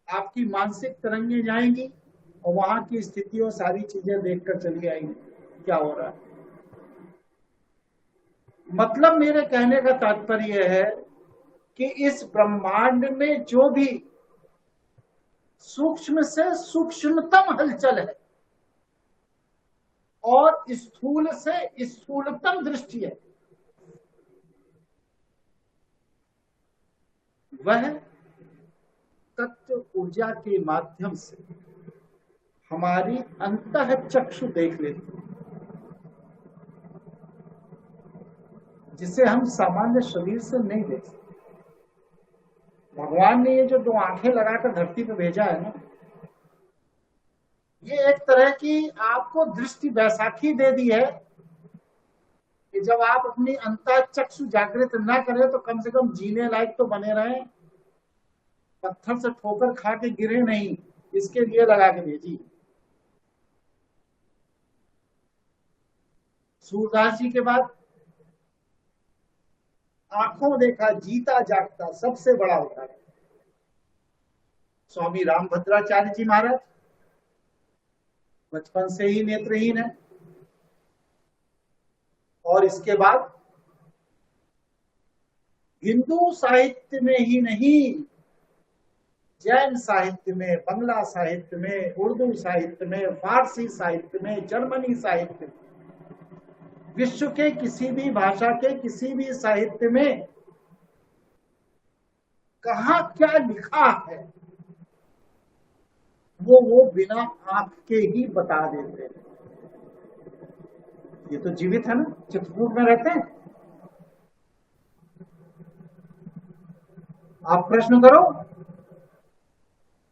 G: आपकी मानसिक तरंगें जाएंगी और वहां की स्थितियों, सारी चीजें देखकर चली आएंगी क्या हो रहा है। मतलब मेरे कहने का तात्पर्य है कि इस ब्रह्मांड में जो भी सूक्ष्म से सूक्ष्मतम हलचल है और स्थूल से स्थूलतम दृष्टि है, वह तत्व ऊर्जा के माध्यम से हमारी अंतः चक्षु देख लेती है, जिसे हम सामान्य शरीर से नहीं देख सकते। भगवान ने ये जो दो आंखें लगाकर धरती पे भेजा है ना, ये एक तरह की आपको दृष्टि बैसाखी दे दी है कि जब आप अपनी अंतः चक्षु जागृत ना करें तो कम से कम जीने लायक तो बने रहें, पत्थर से ठोकर खा के गिरे नहीं, इसके लिए लगा के भेजी। सूरदास जी के बाद आंखों देखा जीता जागता सबसे बड़ा होता है स्वामी रामभद्राचार्य जी महाराज। बचपन से ही नेत्रहीन है। और इसके बाद हिंदू साहित्य में ही नहीं, जैन साहित्य में, बंगला साहित्य में, उर्दू साहित्य में, फारसी साहित्य में, जर्मनी साहित्य में, विश्व के किसी भी भाषा के किसी भी साहित्य में कहाँ क्या लिखा है वो बिना आंख के ही बता देते हैं। ये तो जीवित है ना, चित्रकूट में रहते हैं। आप प्रश्न करो,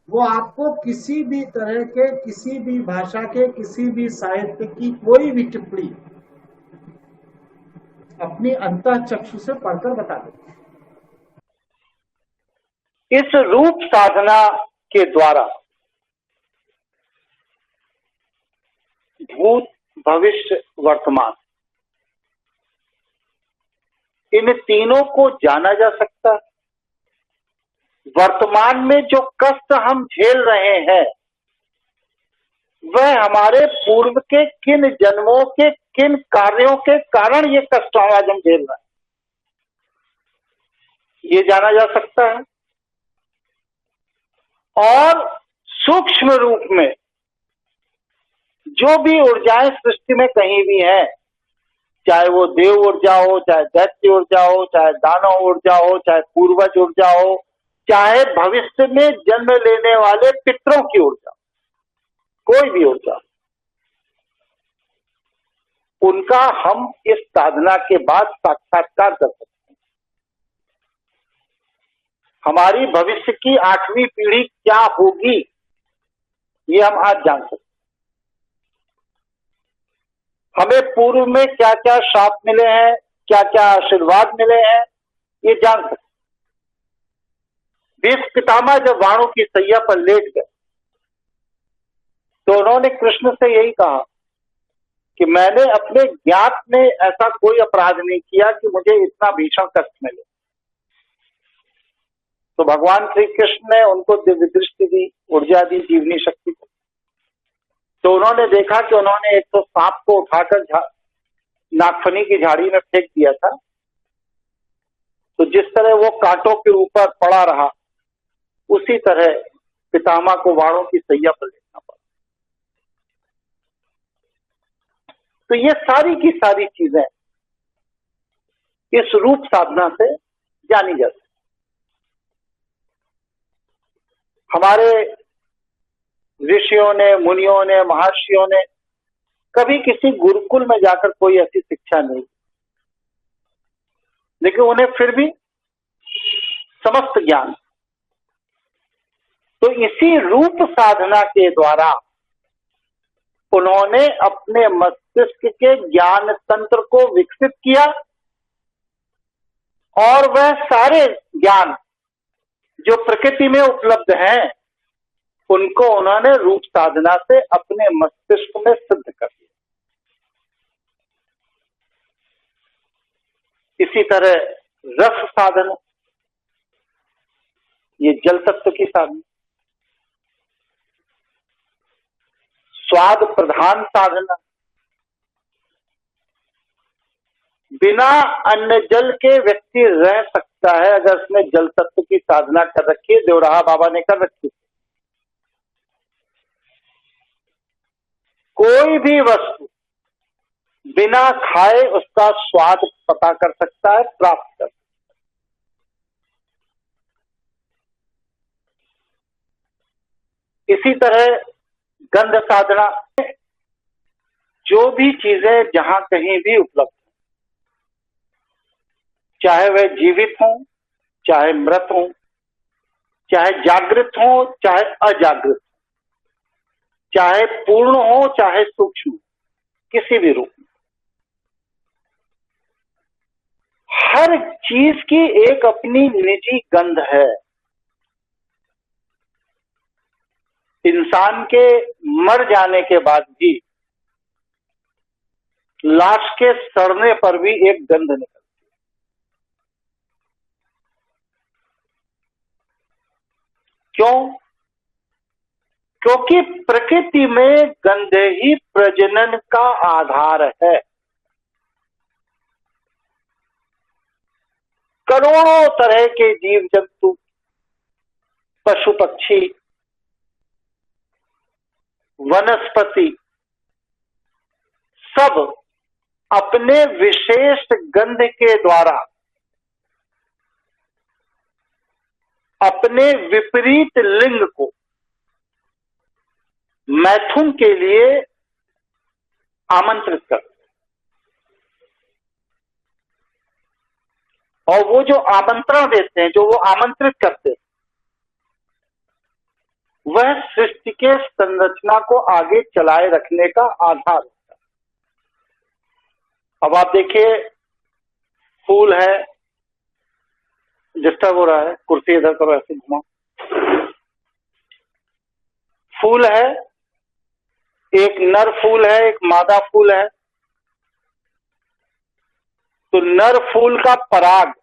G: वो आपको किसी भी तरह के, किसी भी भाषा के, किसी भी साहित्य की कोई भी टिप्पणी अपनी अंतः चक्षु से पढ़कर बता देते।
A: इस रूप साधना के द्वारा भूत, भविष्य, वर्तमान, इन तीनों को जाना जा सकता है। वर्तमान में जो कष्ट हम झेल रहे हैं वह हमारे पूर्व के किन जन्मों के किन कार्यों के कारण ये कष्ट आज हम झेल रहे हैं, ये जाना जा सकता है। और सूक्ष्म रूप में जो भी ऊर्जाएं सृष्टि में कहीं भी हैं, चाहे वो देव ऊर्जा हो, चाहे दैत्य ऊर्जा हो, चाहे दानव ऊर्जा हो, चाहे पूर्वज ऊर्जा हो, चाहे भविष्य में जन्म लेने वाले पितरों की ऊर्जा, कोई भी ऊर्जा, उनका हम इस साधना के बाद साक्षात्कार कर सकते हैं। हमारी भविष्य की 8वीं पीढ़ी क्या होगी, ये हम आज जान सकते हैं। हमें पूर्व में क्या क्या शाप मिले हैं, क्या क्या आशीर्वाद मिले हैं, ये जान सकते। भीष्म पितामह जब वाणों की सैया पर लेट गए तो उन्होंने कृष्ण से यही कहा कि मैंने अपने ज्ञात में ऐसा कोई अपराध नहीं किया कि मुझे इतना भीषण कष्ट मिले। तो भगवान श्री कृष्ण ने उनको दिव्य दृष्टि दी, ऊर्जा दी, जीवनी शक्ति को। तो उन्होंने देखा कि उन्होंने एक तो सांप को उठाकर नागफनी की झाड़ी में फेंक दिया था, तो जिस तरह वो कांटों के ऊपर पड़ा रहा, उसी तरह पितामह को वाणों की सैया पर लेटना पड़ा। तो ये सारी की सारी चीजें इस रूप साधना से जानी जाती। हमारे ऋषियों ने, मुनियों ने, महर्षियों ने कभी किसी गुरुकुल में जाकर कोई ऐसी शिक्षा नहीं, लेकिन उन्हें फिर भी समस्त ज्ञान। तो इसी रूप साधना के द्वारा उन्होंने अपने मस्तिष्क के ज्ञान तंत्र को विकसित किया और वह सारे ज्ञान जो प्रकृति में उपलब्ध हैं, उनको उन्होंने रूप साधना से अपने मस्तिष्क में सिद्ध कर दिया। इसी तरह रस साधना, ये जल तत्व की साधना, स्वाद प्रधान साधना, बिना अन्न जल के व्यक्ति रह सकता है अगर उसने जल तत्व की साधना कर रखी है। देवराहा बाबा ने कर रखी है। कोई भी वस्तु बिना खाए उसका स्वाद पता कर सकता है, प्राप्त कर सकता है। इसी तरह गंध साधना, जो भी चीजें जहां कहीं भी उपलब्ध, चाहे वह जीवित हो, चाहे मृत हो, चाहे जागृत हो, चाहे अजागृत, चाहे पूर्ण हो, चाहे सूक्ष्म, किसी भी रूप में, हर चीज की एक अपनी निजी गंध है। इंसान के मर जाने के बाद भी लाश के सड़ने पर भी एक गंध निकलती है। क्यों? क्योंकि प्रकृति में गंध ही प्रजनन का आधार है। करोड़ों तरह के जीव जंतु, पशु पक्षी, वनस्पति, सब अपने विशेष गंध के द्वारा अपने विपरीत लिंग को मैथुन के लिए आमंत्रित करते, और वो जो आमंत्रण देते हैं, जो वो आमंत्रित करते हैं, वह सृष्टि के संरचना को आगे चलाए रखने का आधार होता है। अब आप देखिए, फूल है, डिस्टर्ब हो रहा है, कुर्सी इधर करो, ऐसे घुमाओ। फूल है, एक नर फूल है, एक मादा फूल है। तो नर फूल का पराग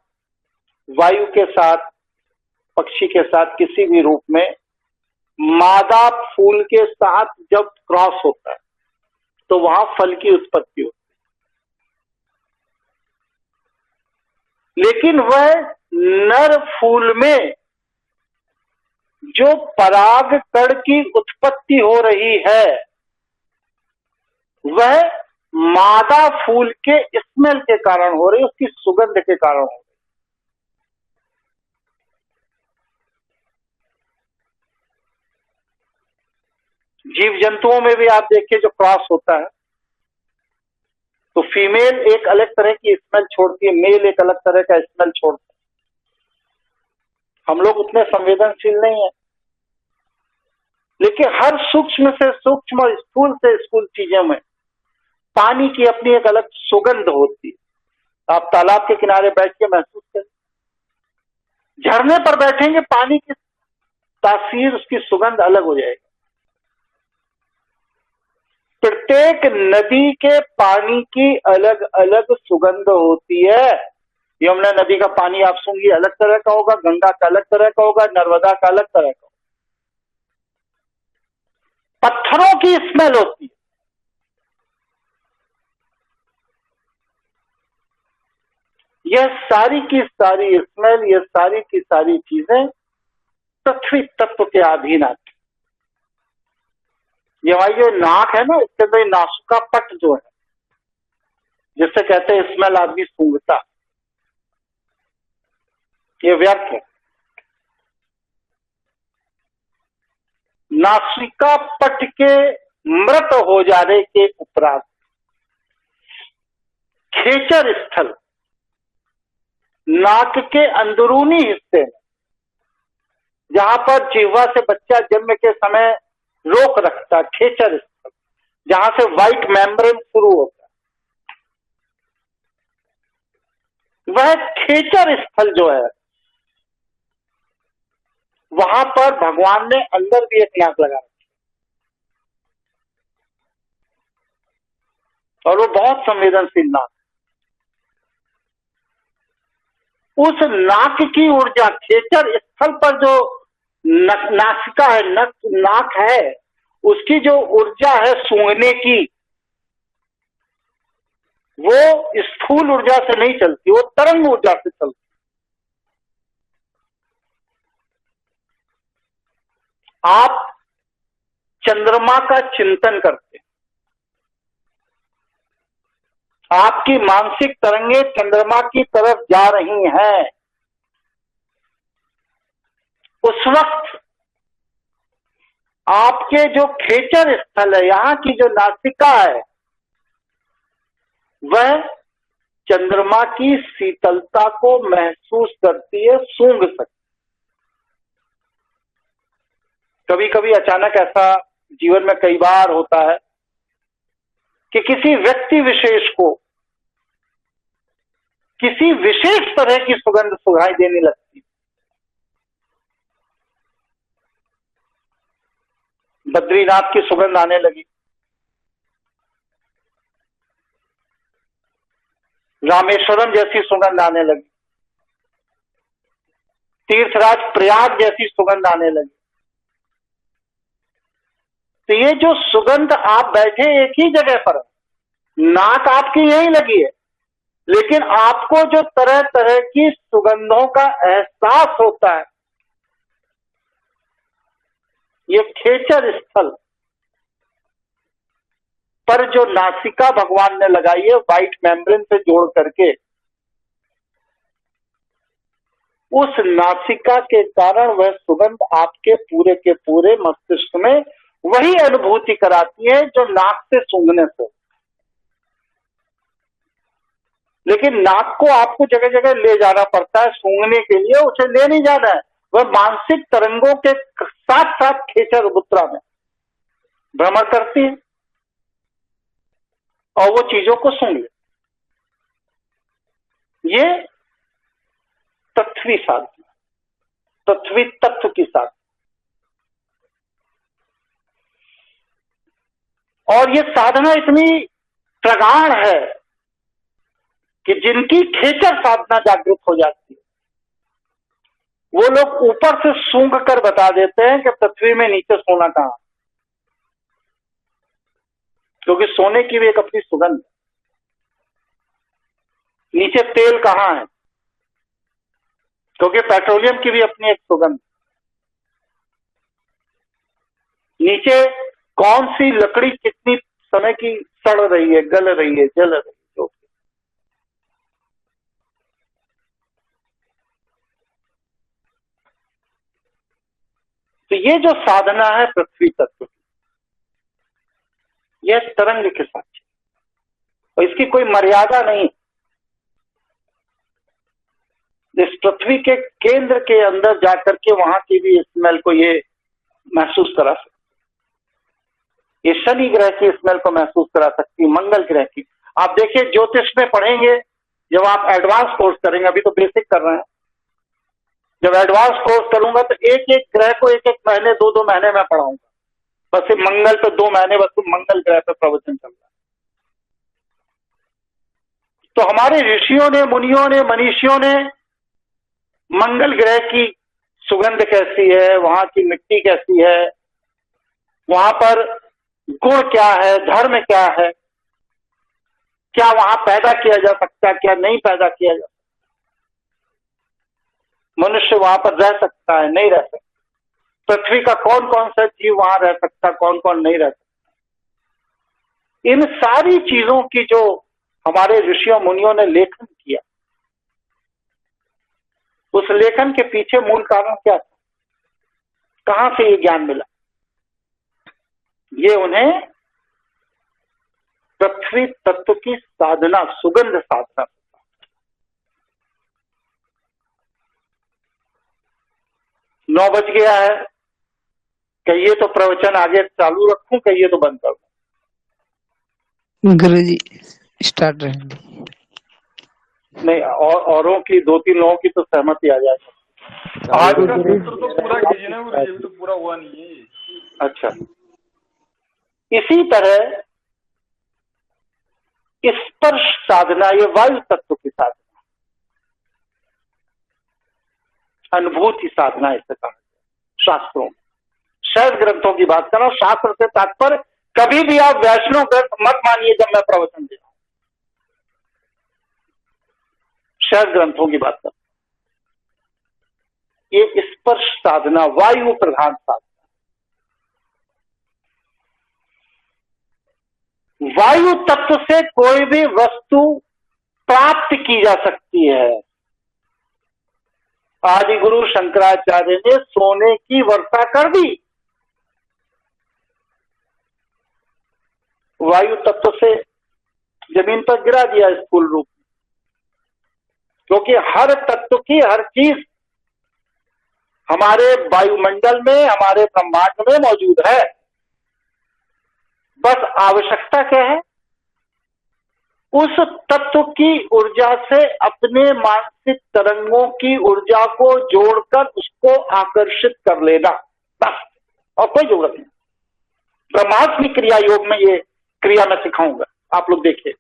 A: वायु के साथ, पक्षी के साथ, किसी भी रूप में मादा फूल के साथ जब क्रॉस होता है तो वहां फल की उत्पत्ति होती है। लेकिन वह नर फूल में जो पराग कण की उत्पत्ति हो रही है, वह मादा फूल के स्मेल के कारण हो रही, उसकी सुगंध के कारण हो रही। जीव जंतुओं में भी आप देखिए जो क्रॉस होता है, तो फीमेल एक अलग तरह की स्मेल छोड़ती है, मेल एक अलग तरह का स्मेल छोड़ता है। हम लोग उतने संवेदनशील नहीं है, लेकिन हर सूक्ष्म से सूक्ष्म और स्थूल से स्थूल चीजों में पानी की अपनी एक अलग सुगंध होती है। आप तालाब के किनारे बैठ के महसूस करें, झरने पर बैठेंगे, पानी की तासीर, उसकी सुगंध अलग हो जाएगी। प्रत्येक नदी के पानी की अलग अलग सुगंध होती है। यमुना नदी का पानी आप सूंघिए, अलग तरह का होगा, गंगा का अलग तरह का होगा, नर्मदा का अलग तरह का होगा। पत्थरों की स्मेल होती है। यह सारी की सारी स्मेल, यह सारी की सारी चीजें पृथ्वी तत्व के अधीन आती। ये हमारी जो नाक है ना, इसके अंदर नासुका पट जो है, जिससे कहते हैं स्मेल आदमी सूंघता, ये व्यर्थ है। नासिका पट के मृत हो जाने के उपरांत खेचर स्थल, नाक के अंदरूनी हिस्से में, जहां पर जिह्वा से बच्चा जन्म के समय रोक रखता, खेचर स्थल, जहां से व्हाइट मेम्ब्रेन शुरू होता है, वह खेचर स्थल जो है, वहां पर भगवान ने अंदर भी एक नाक लगा रखी, और वो बहुत संवेदनशील नाक। उस नाक की ऊर्जा, खेचर स्थल पर जो नासिका है, नाक है, उसकी जो ऊर्जा है सूंघने की, वो स्थूल ऊर्जा से नहीं चलती, वो तरंग ऊर्जा से चलती। आप चंद्रमा का चिंतन करते, आपकी मानसिक तरंगे चंद्रमा की तरफ जा रही हैं, उस वक्त आपके जो खेचर स्थल है, यहां की जो नासिका है, वह चंद्रमा की शीतलता को महसूस करती है, सूंघ सकती। कभी कभी अचानक ऐसा जीवन में कई बार होता है कि किसी व्यक्ति विशेष को किसी विशेष तरह की सुगंध सुनाई देने लगती। बद्रीनाथ की सुगंध आने लगी, रामेश्वरम जैसी सुगंध आने लगी, तीर्थराज प्रयाग जैसी सुगंध आने लगी। तो ये जो सुगंध, आप बैठे एक ही जगह पर, नाक आपकी यही लगी है, लेकिन आपको जो तरह तरह की सुगंधों का एहसास होता है, ये खेचर स्थल पर जो नासिका भगवान ने लगाई है व्हाइट मेम्ब्रेन से जोड़ करके, उस नासिका के कारण वह सुगंध आपके पूरे के पूरे मस्तिष्क में वही अनुभूति कराती है जो नाक से सूंघने से। लेकिन नाक को आपको जगह जगह ले जाना पड़ता है सूंघने के लिए, उसे ले नहीं जाना है, वह मानसिक तरंगों के साथ साथ खेचर मुद्रा में भ्रमण करती है और वो चीजों को सूंघ ले। ये तत्वी साधना, तत्वी तत्व की साधना। और ये साधना इतनी प्रगाढ़ है कि जिनकी खेचर साधना जागृत हो जाती है, वो लोग ऊपर से सूंघ कर बता देते हैं कि पृथ्वी में नीचे सोना कहां, क्योंकि सोने की भी एक अपनी सुगंध, नीचे तेल कहां है, क्योंकि पेट्रोलियम की भी अपनी एक सुगंध, नीचे कौन सी लकड़ी कितनी समय की सड़ रही है, गल रही है, जल रही है, जो भी। तो ये जो साधना है पृथ्वी तत्व की, यह तरंग के साथ, और इसकी कोई मर्यादा नहीं। इस पृथ्वी के केंद्र के अंदर जाकर के वहां की भी स्मेल को ये महसूस करा सकती, ये शनि ग्रह की स्मेल को महसूस करा सकती, मंगल ग्रह की। आप देखिए ज्योतिष में पढ़ेंगे, जब आप एडवांस कोर्स करेंगे, अभी तो बेसिक कर रहे हैं, जब एडवांस कोर्स करूंगा तो एक एक ग्रह को एक एक महीने, दो दो महीने में पढ़ाऊंगा। बस मंगल पे 2 महीने बस मंगल ग्रह पे प्रवचन चल रहा है। तो हमारे ऋषियों ने, मुनियों ने, मनीषियों ने मंगल ग्रह की सुगंध कैसी है, वहां की मिट्टी कैसी है, वहां पर गुण क्या है, धर्म क्या है, क्या वहां पैदा किया जा सकता है, क्या नहीं पैदा किया जा सकता, मनुष्य वहां पर रह सकता है, नहीं रह सकता, पृथ्वी का कौन कौन सा जीव वहां रह सकता, कौन कौन नहीं रह सकता, इन सारी चीजों की जो हमारे ऋषियों मुनियों ने लेखन किया, उस लेखन के पीछे मूल कारण क्या था, कहां से ये ज्ञान मिला? ये उन्हें पृथ्वी तत्व की साधना, सुगंध साधना। 9 बज गया है, कहिए तो प्रवचन आगे चालू रखूं, कहिए तो बंद करूं?
B: गुरुजी स्टार्ट रहेंगे।
A: नहीं, और औरों की 2-3 लोगों की तो सहमति आ जाएगी।
H: आज का सूत्र तो पूरा कीजिए ना गुरुजी, अभी तो पूरा हुआ नहीं है।
A: अच्छा, इसी तरह स्पर्श साधना, ये वायु तत्व की साधना, अनुभूति साधना इसे कहा शास्त्रों में। शैव ग्रंथों की बात कर रहा हूं, शास्त्र से तात्पर्य कभी भी आप वैष्णव ग्रंथ मत मानिए जब मैं प्रवचन दे रहा हूं, शैव ग्रंथों की बात कर, ये स्पर्श साधना वायु प्रधान साधना, वायु तत्व से कोई भी वस्तु प्राप्त की जा सकती है। आदि गुरु शंकराचार्य ने सोने की वर्षा कर दी, वायु तत्व से जमीन पर गिरा दिया स्थूल रूप में, क्योंकि हर तत्व की हर चीज हमारे वायुमंडल में, हमारे ब्रह्मांड में मौजूद है। बस आवश्यकता क्या है? उस तत्व की ऊर्जा से अपने मानसिक तरंगों की ऊर्जा को जोड़कर उसको आकर्षित कर लेना, बस, और कोई जरूरत नहीं। ब्रह्मास्मि क्रिया योग में ये क्रिया मैं सिखाऊंगा, आप लोग देखिए,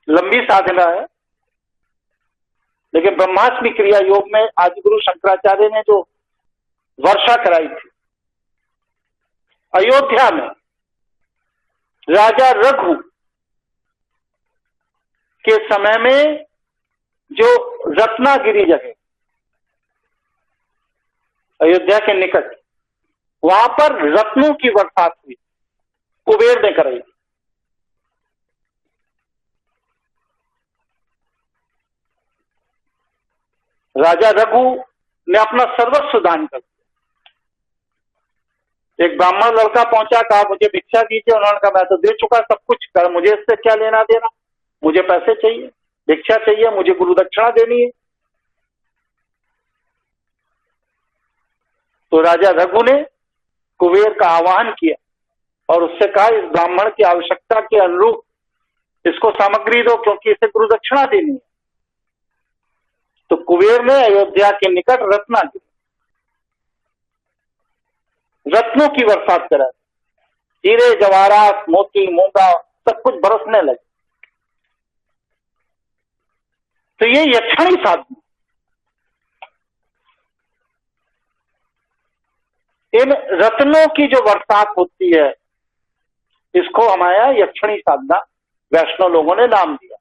A: लंबी साधना है, लेकिन ब्रह्मास्मि क्रिया योग में आदिगुरु शंकराचार्य ने जो वर्षा कराई थी अयोध्या में, राजा रघु के समय में, जो रत्नागिरी जगह अयोध्या के निकट, वहां पर रत्नों की बरसात हुई, कुबेर ने कराई थी। राजा रघु ने अपना सर्वस्व दान कर दिया। एक ब्राह्मण लड़का पहुंचा, कहा मुझे भिक्षा दीजिए, उन्होंने कहा मैं तो दे चुका सब कुछ, कर मुझे इससे क्या लेना देना, मुझे पैसे चाहिए, भिक्षा चाहिए, मुझे गुरु दक्षिणा देनी है। तो राजा रघु ने कुबेर का आह्वान किया और उससे कहा इस ब्राह्मण की आवश्यकता के अनुरूप इसको सामग्री दो, क्योंकि इसे गुरु दक्षिणा देनी है। तो कुबेर ने अयोध्या के निकट रत्नागिरी, रत्नों की बरसात करा, हीरे जवाहरात, मोती, मूंगा सब कुछ बरसने लगे। तो ये यक्षणी साधना, इन रत्नों की जो बरसात होती है, इसको हमारे यहाँ यक्षणी साधना वैष्णव लोगों ने नाम दिया।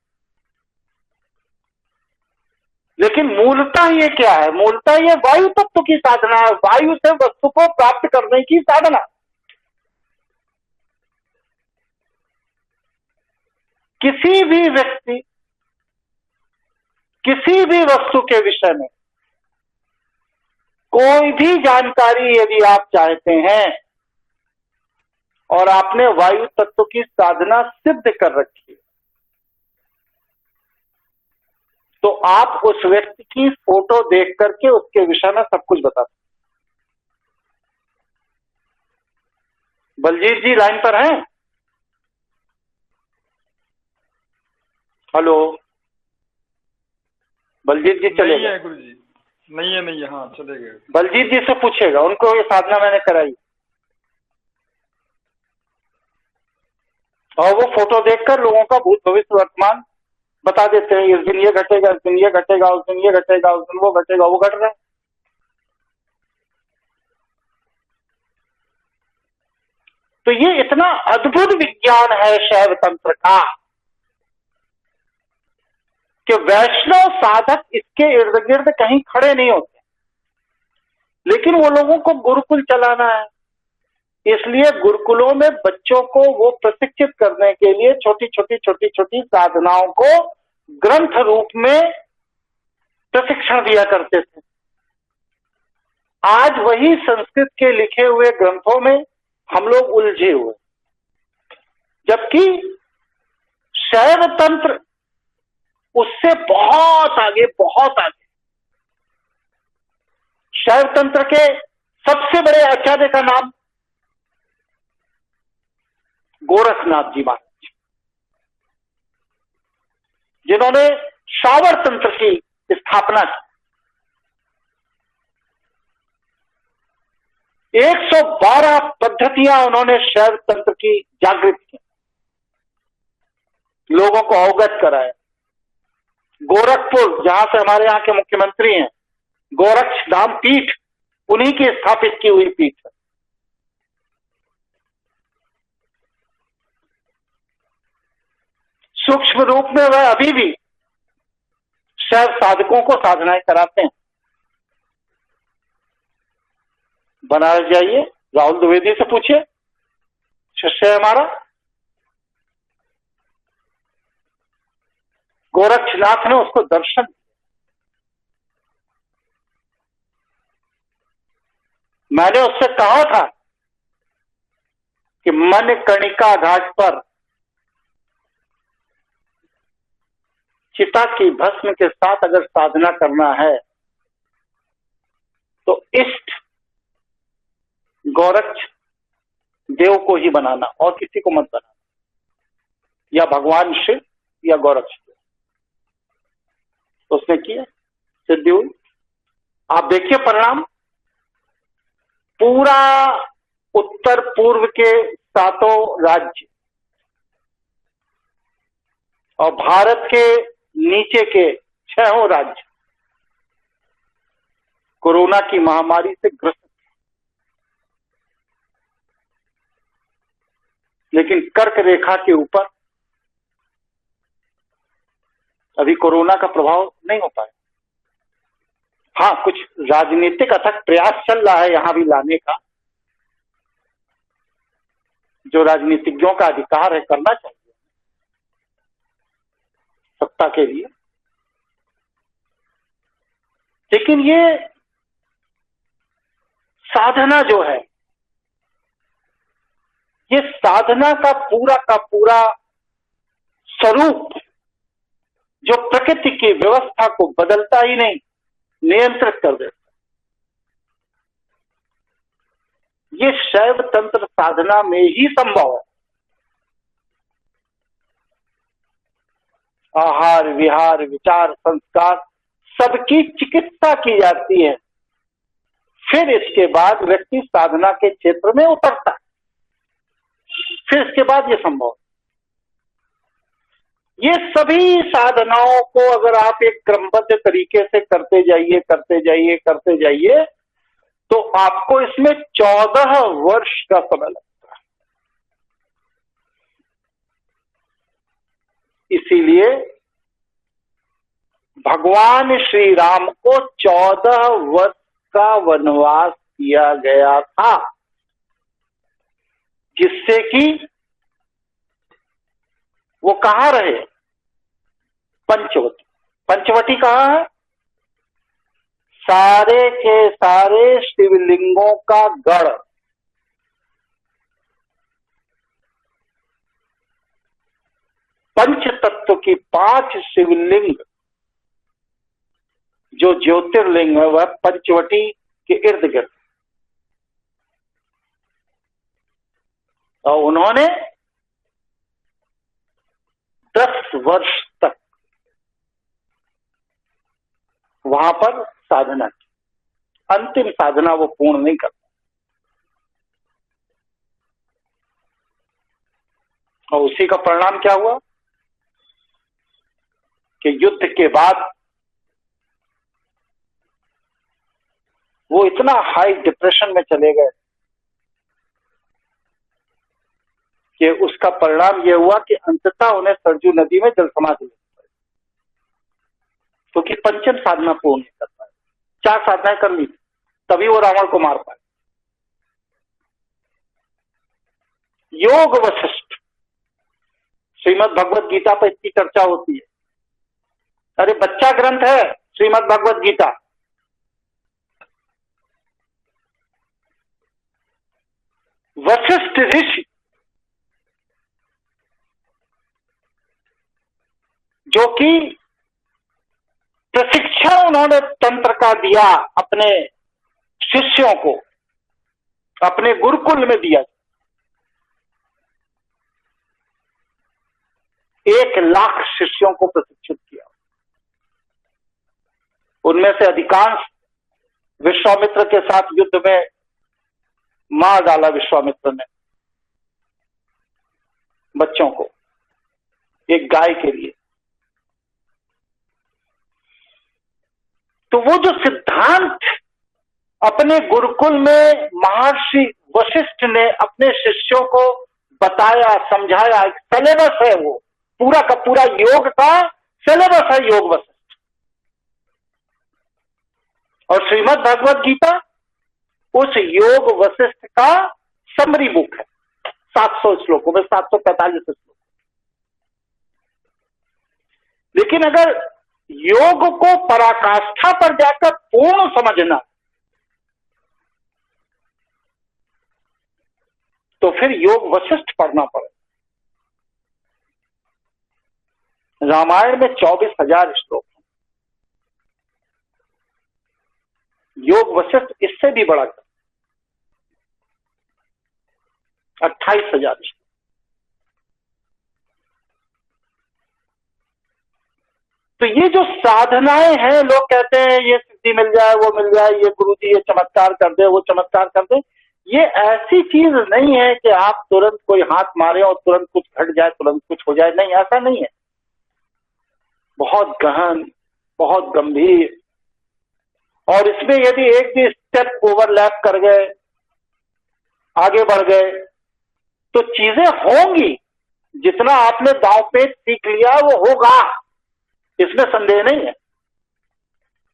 A: लेकिन मूलतः ये क्या है? मूलतः ये वायु तत्व की साधना है, वायु से वस्तु को प्राप्त करने की साधना। किसी भी व्यक्ति, किसी भी वस्तु के विषय में कोई भी जानकारी यदि आप चाहते हैं और आपने वायु तत्व की साधना सिद्ध कर रखी है, तो आप उस व्यक्ति की फोटो देख करके उसके विषय में सब कुछ बता सकते। बलजीत जी लाइन पर हैं? हेलो बलजीत जी चले
H: नहीं
A: गए?
H: है गुरु जी, नहीं है, हाँ चले गए।
A: बलजीत जी से पूछेगा, उनको ये साधना मैंने कराई और वो फोटो देखकर लोगों का भूत भविष्य वर्तमान बता देते हैं। इस दिन ये घटेगा, इस दिन ये घटेगा, उस दिन ये घटेगा, उस दिन वो घटेगा, वो घट रहा है। तो ये इतना अद्भुत विज्ञान है शैव तंत्र का कि वैष्णव साधक इसके इर्द गिर्द कहीं खड़े नहीं होते, लेकिन वो लोगों को गुरुकुल चलाना है, इसलिए गुरुकुलों में बच्चों को वो प्रशिक्षित करने के लिए छोटी छोटी साधनाओं को ग्रंथ रूप में प्रशिक्षण दिया करते थे। आज वही संस्कृत के लिखे हुए ग्रंथों में हम लोग उलझे हुए, जबकि शैव तंत्र उससे बहुत आगे, बहुत आगे। शैव तंत्र के सबसे बड़े आचार्य का नाम गोरखनाथ जी महाराज, जिन्होंने शावर तंत्र की स्थापना की। 112 पद्धतियां उन्होंने शैव तंत्र की जागृत की, लोगों को अवगत कराया। गोरखपुर, जहां से हमारे यहाँ के मुख्यमंत्री हैं, गोरक्षधाम पीठ उन्हीं की स्थापित की हुई पीठ है। सूक्ष्म रूप में वह अभी भी शैव साधकों को साधनाएं कराते हैं। बनारस जाइए, राहुल द्विवेदी से पूछिए, शिष्य है हमारा। गोरक्षनाथ ने उसको दर्शन दिया। मैंने उससे कहा था कि मणिकर्णिका घाट पर चिता की भस्म के साथ अगर साधना करना है तो इष्ट गोरक्ष देव को ही बनाना और किसी को मत बनाना, या भगवान शिव या गोरक्ष देव। उसने किया, सिद्धि हुई। आप देखिए परिणाम, पूरा उत्तर पूर्व के 7 राज्य और भारत के नीचे के 6 राज्य कोरोना की महामारी से ग्रस्त, लेकिन कर्क रेखा के ऊपर अभी कोरोना का प्रभाव नहीं हो पाया। हाँ, कुछ राजनीतिक अथक प्रयास चल रहा है यहां भी लाने का, जो राजनीतिज्ञों का अधिकार है, करना चाहिए सत्ता के लिए। लेकिन ये साधना जो है, ये साधना का पूरा स्वरूप जो प्रकृति की व्यवस्था को बदलता ही नहीं, नियंत्रित कर देता, ये शैव तंत्र साधना में ही संभव है। आहार विहार विचार संस्कार सबकी चिकित्सा की जाती है, फिर इसके बाद व्यक्ति साधना के क्षेत्र में उतरता है, फिर इसके बाद ये संभव। ये सभी साधनाओं को अगर आप एक क्रमबद्ध तरीके से करते जाइए तो आपको इसमें 14 वर्ष का समय लगता है। इसीलिए भगवान श्री राम को 14 वर्ष का वनवास किया गया था, जिससे कि वो कहाँ रहे? पंचवटी। पंचवटी कहाँ है? सारे के सारे शिवलिंगों का गढ़। पंच तत्व की 5 शिवलिंग जो ज्योतिर्लिंग है वह पंचवटी के इर्द गिर्द। और उन्होंने 10 वर्ष तक वहां पर साधना की। अंतिम साधना वो पूर्ण नहीं कर पाए। और उसी का परिणाम क्या हुआ कि युद्ध के बाद वो इतना हाई डिप्रेशन में चले गए कि उसका परिणाम यह हुआ कि अंततः उन्हें सरजू नदी में जल समाधि लेनी पड़ी, क्योंकि पंचम साधना पूर्ण नहीं कर पाए। 4 साधनाएं कर ली तभी वो रावण को मार पाए। योग वशिष्ठ, श्रीमद् भगवत गीता पर इतनी चर्चा होती है। अरे बच्चा ग्रंथ है श्रीमद् भगवत गीता। वशिष्ठ ऋषि जो कि प्रशिक्षण उन्होंने तंत्र का दिया अपने शिष्यों को, अपने गुरुकुल में दिया। 1 लाख शिष्यों को प्रशिक्षित किया। उनमें से अधिकांश विश्वामित्र के साथ युद्ध में मार डाला विश्वामित्र ने बच्चों को, एक गाय के लिए। तो वो जो सिद्धांत अपने गुरुकुल में महर्षि वशिष्ठ ने अपने शिष्यों को बताया, समझाया, एक सिलेबस है, वो पूरा का पूरा योग का सिलेबस है, योग वशिष्ठ। और श्रीमद् भगवत गीता उस योग वशिष्ठ का समरी बुक है। 700 श्लोकों में 745 श्लोक। लेकिन अगर योग को पराकाष्ठा पर जाकर पूर्ण समझना तो फिर योग वशिष्ठ पढ़ना पड़े। रामायण में 24,000 श्लोक हैं। योग वशिष्ठ इससे भी बड़ा 28,000 श्लोक। तो ये जो साधनाएं हैं, लोग कहते हैं ये सिद्धि मिल जाए, वो मिल जाए, ये गुरुजी ये चमत्कार कर दे, वो चमत्कार कर दे। ये ऐसी चीज नहीं है कि आप तुरंत कोई हाथ मारे और तुरंत कुछ घट जाए, तुरंत कुछ हो जाए। नहीं, ऐसा नहीं है। बहुत गहन, बहुत गंभीर। और इसमें यदि एक भी स्टेप ओवरलैप कर गए, आगे बढ़ गए, तो चीजें होंगी। जितना आपने दांव पेच सीख लिया वो होगा, इसमें संदेह नहीं है।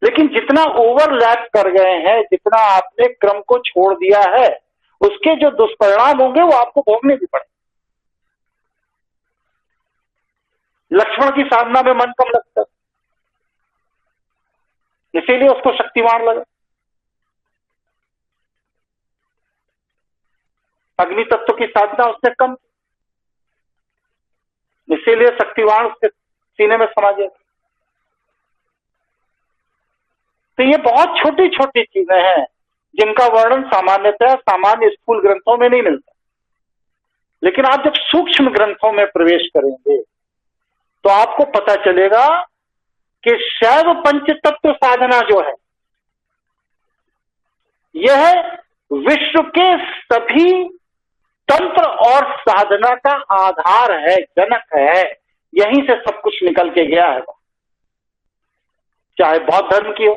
A: लेकिन जितना ओवरलैप कर गए हैं, जितना आपने क्रम को छोड़ दिया है, उसके जो दुष्परिणाम होंगे वो आपको भोगने भी पड़े। लक्ष्मण की साधना में मन कम लगता, इसीलिए उसको शक्तिमान लगा। अग्नि तत्व की साधना उससे कम, इसीलिए शक्तिवान उसके सीने में समा गया। तो ये बहुत छोटी छोटी चीजें हैं जिनका वर्णन सामान्यतः सामान्य स्थूल ग्रंथों में नहीं मिलता। लेकिन आप जब सूक्ष्म ग्रंथों में प्रवेश करेंगे तो आपको पता चलेगा कि शैव पंचतत्व साधना जो है, यह विश्व के सभी तंत्र और साधना का आधार है, जनक है। यहीं से सब कुछ निकल के गया है। चाहे बौद्ध धर्म की हो,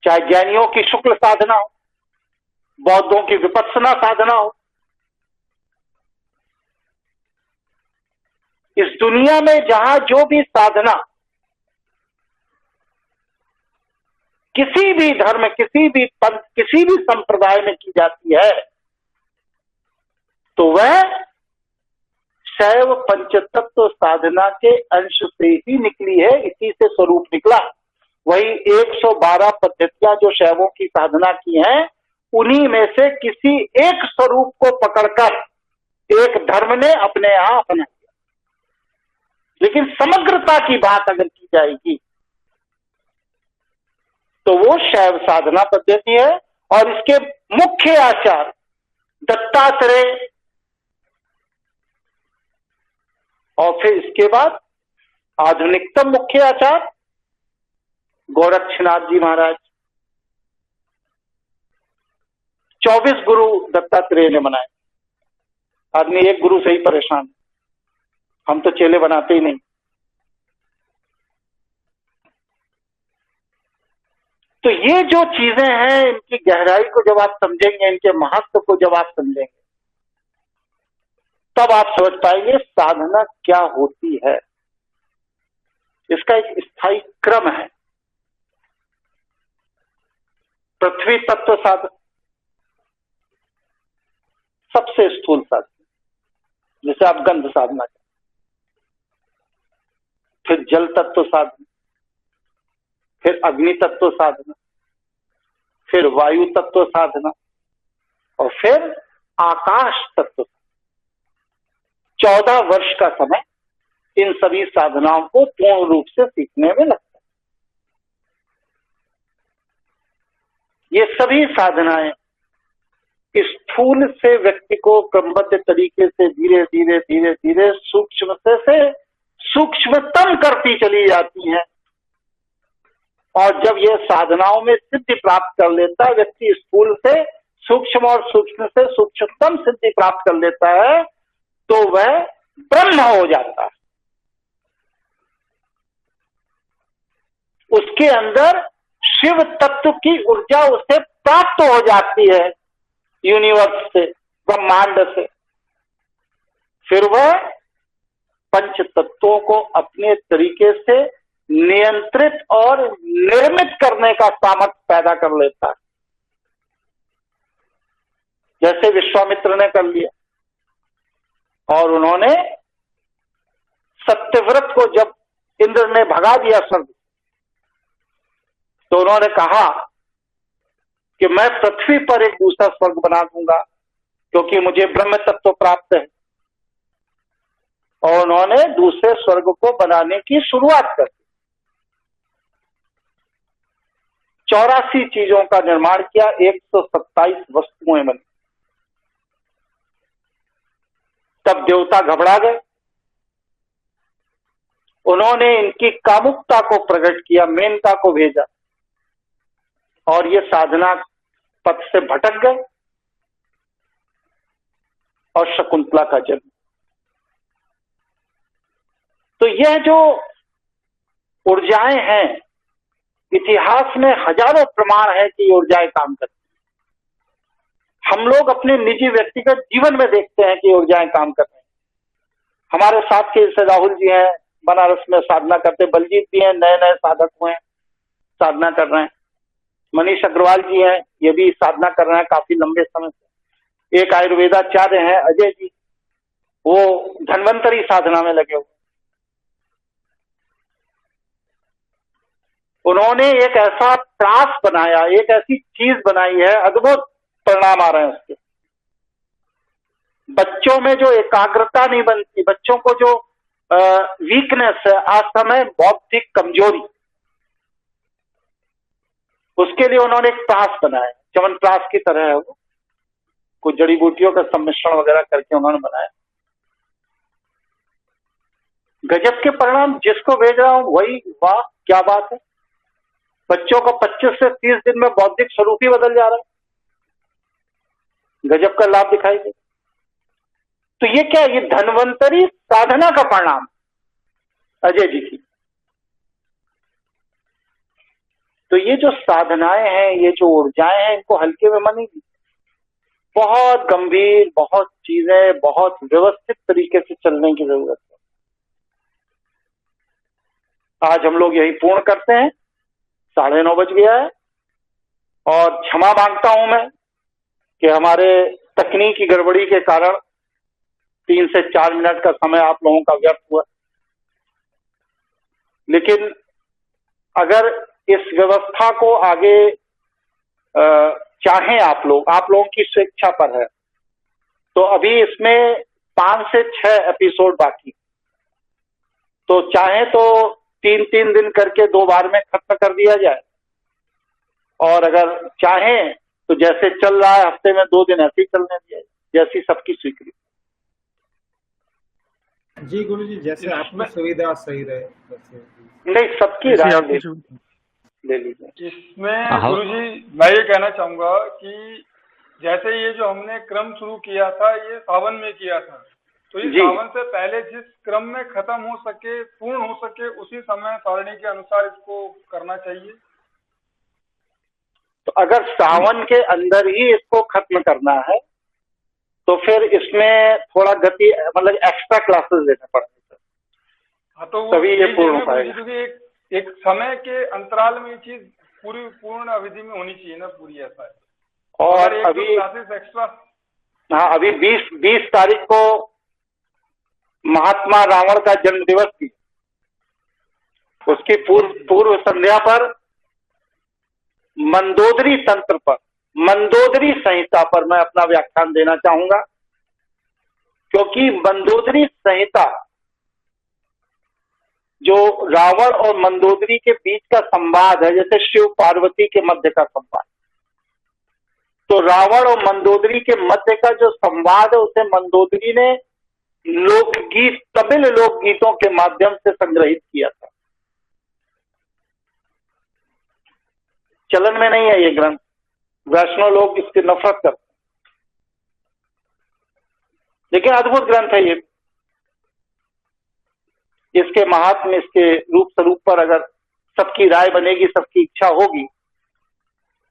A: चाहे जैनियों की शुक्ल साधना हो, बौद्धों की विपස්සना साधना हो। इस दुनिया में जहां जो भी साधना किसी भी धर्म, किसी भी पंथ, किसी भी संप्रदाय में की जाती है, तो वह शैव पंचतत्व साधना के अंश से ही निकली है, इसी से स्वरूप निकला। वही 112 पद्धतियां जो शैवों की साधना की हैं, उन्हीं में से किसी एक स्वरूप को पकड़कर एक धर्म ने अपने यहां अपना किया। लेकिन समग्रता की बात अगर की जाएगी तो वो शैव साधना पद्धति है, और इसके मुख्य आचार्य दत्तात्रेय, और फिर इसके बाद आधुनिकतम मुख्य आचार्य गोरक्षनाथ जी महाराज। 24 गुरु दत्तात्रेय ने बनाए। आदमी एक गुरु से ही परेशान, हम तो चेले बनाते ही नहीं। तो ये जो चीजें हैं, इनकी गहराई को जब आप समझेंगे, इनके महत्व को जब आप समझेंगे, तब आप समझ पाएंगे साधना क्या होती है। इसका एक स्थायी क्रम है। पृथ्वी तत्व साधना सबसे स्थूल साधना, जैसे आप गंध साधना करें। फिर जल तत्व साधना, फिर अग्नि तत्व साधना, फिर वायु तत्व साधना, और फिर आकाश तत्व। 14 वर्ष का समय इन सभी साधनाओं को पूर्ण रूप से सीखने में लगता है। ये सभी साधनाएं स्थूल से व्यक्ति को क्रमबद्ध तरीके से धीरे धीरे धीरे धीरे सूक्ष्म से सूक्ष्मतम करती चली जाती हैं। और जब ये साधनाओं में सिद्धि प्राप्त कर लेता है व्यक्ति, स्थूल से सूक्ष्म और सूक्ष्म से सूक्ष्मतम सिद्धि प्राप्त कर लेता है, तो वह ब्रह्म हो जाता है। उसके अंदर शिव तत्व की ऊर्जा उसे प्राप्त हो जाती है, यूनिवर्स से, ब्रह्मांड से। फिर वह पंच तत्वों को अपने तरीके से नियंत्रित और निर्मित करने का सामर्थ्य पैदा कर लेता है। जैसे विश्वामित्र ने कर लिया, और उन्होंने सत्यव्रत को जब इंद्र ने भगा दिया स्वर्ग, तो उन्होंने कहा कि मैं पृथ्वी पर एक दूसरा स्वर्ग बना दूंगा, क्योंकि मुझे ब्रह्म तत्व प्राप्त है। और उन्होंने दूसरे स्वर्ग को बनाने की शुरुआत कर दी। 84 चीजों का निर्माण किया, 127 वस्तुएं बनी। तब देवता घबरा गए। उन्होंने इनकी कामुकता को प्रकट किया, मेनका को भेजा, और ये साधना पथ से भटक गए, और शकुंतला का जन्म। तो यह जो ऊर्जाएं हैं, इतिहास में हजारों प्रमाण है कि ऊर्जाएं काम करती हैं। हम लोग अपने निजी व्यक्तिगत जीवन में देखते हैं कि ऊर्जाएं काम कर रही हैं। हमारे साथ के जैसे राहुल जी हैं, बनारस में साधना करते, बलजीत भी हैं, नए नए साधक हुए हैं, साधना कर रहे हैं। मनीष अग्रवाल जी हैं, ये भी साधना कर रहे हैं काफी लंबे समय से। एक आयुर्वेदाचार्य हैं अजय जी, वो धन्वंतरी साधना में लगे हुए। उन्होंने एक ऐसा प्रास बनाया, एक ऐसी चीज बनाई है, अद्भुत परिणाम आ रहे हैं उसके। बच्चों में जो एकाग्रता नहीं बनती, बच्चों को जो वीकनेस है, आज समय बौद्धिक कमजोरी, उसके लिए उन्होंने एक प्रास बनाया, चमन प्रास की तरह है वो, कुछ जड़ी बूटियों का सम्मिश्रण वगैरह करके उन्होंने बनाया। गजब के परिणाम, जिसको भेज रहा हूं वही, वाह क्या बात है। बच्चों को 25 से 30 दिन में बौद्धिक स्वरूप ही बदल जा रहा है। गजब का लाभ दिखाई दे। तो ये क्या, ये धन्वंतरी साधना का परिणाम अजय जी की। तो ये जो साधनाएं हैं, ये जो ऊर्जाएं हैं, इनको हल्के में मत लीजिए। बहुत गंभीर, बहुत चीजें बहुत व्यवस्थित तरीके से चलने की जरूरत है। आज हम लोग यही पूर्ण करते हैं। 9:30 बज गया है, और क्षमा मांगता हूं मैं कि हमारे तकनीकी गड़बड़ी के कारण 3 से 4 मिनट का समय आप लोगों का व्यर्थ हुआ। लेकिन अगर इस व्यवस्था को आगे चाहें आप लोगों की स्वेच्छा पर है, तो अभी इसमें 5 से 6 एपिसोड बाकी, तो चाहे तो 3-3 दिन करके 2 बार में खत्म कर दिया जाए, और अगर चाहें तो जैसे चल रहा है हफ्ते में 2 दिन ऐसे ही चलने दिया जाए, जैसी सबकी स्वीकृति।
D: जी गुरुजी, जैसे आपकी सुविधा सही रहे वैसे।
A: नहीं, सबकी राय ले लीजिए।
H: इसमें गुरुजी मैं ये कहना चाहूंगा कि जैसे ये जो हमने क्रम शुरू किया था ये सावन में किया था, तो ये सावन से पहले जिस क्रम में खत्म हो सके, पूर्ण हो सके, उसी समय सारणी के अनुसार इसको करना चाहिए।
A: तो अगर सावन के अंदर ही इसको खत्म करना है तो फिर इसमें थोड़ा गति, मतलब एक्स्ट्रा क्लासेस देने पड़ेंगे।
H: हाँ, तो
A: तभी ये पूर्ण हो पाएगा।
H: क्योंकि एक समय के अंतराल में ये चीज पूर्ण अवधि में होनी चाहिए ना, पूरी ऐसा है।
A: और अभी
H: क्लासेस एक्स्ट्रा,
A: हाँ, अभी 20 तारीख को महात्मा रावण का जन्म दिवस थी, उसकी पूर्व संध्या पर मंदोदरी तंत्र पर, मंदोदरी संहिता पर मैं अपना व्याख्यान देना चाहूंगा, क्योंकि मंदोदरी संहिता जो रावण और मंदोदरी के बीच का संवाद है, जैसे शिव पार्वती के मध्य का संवाद, तो रावण और मंदोदरी के मध्य का जो संवाद है उसे मंदोदरी ने लोकगीत, तमिल लोकगीतों के माध्यम से संग्रहित किया था। चलन में नहीं है ये ग्रंथ, वैष्णव लोग इसकी नफरत करते हैं, लेकिन अद्भुत ग्रंथ है ये। इसके महात्म्य, इसके रूप स्वरूप पर अगर सबकी राय बनेगी, सबकी इच्छा होगी,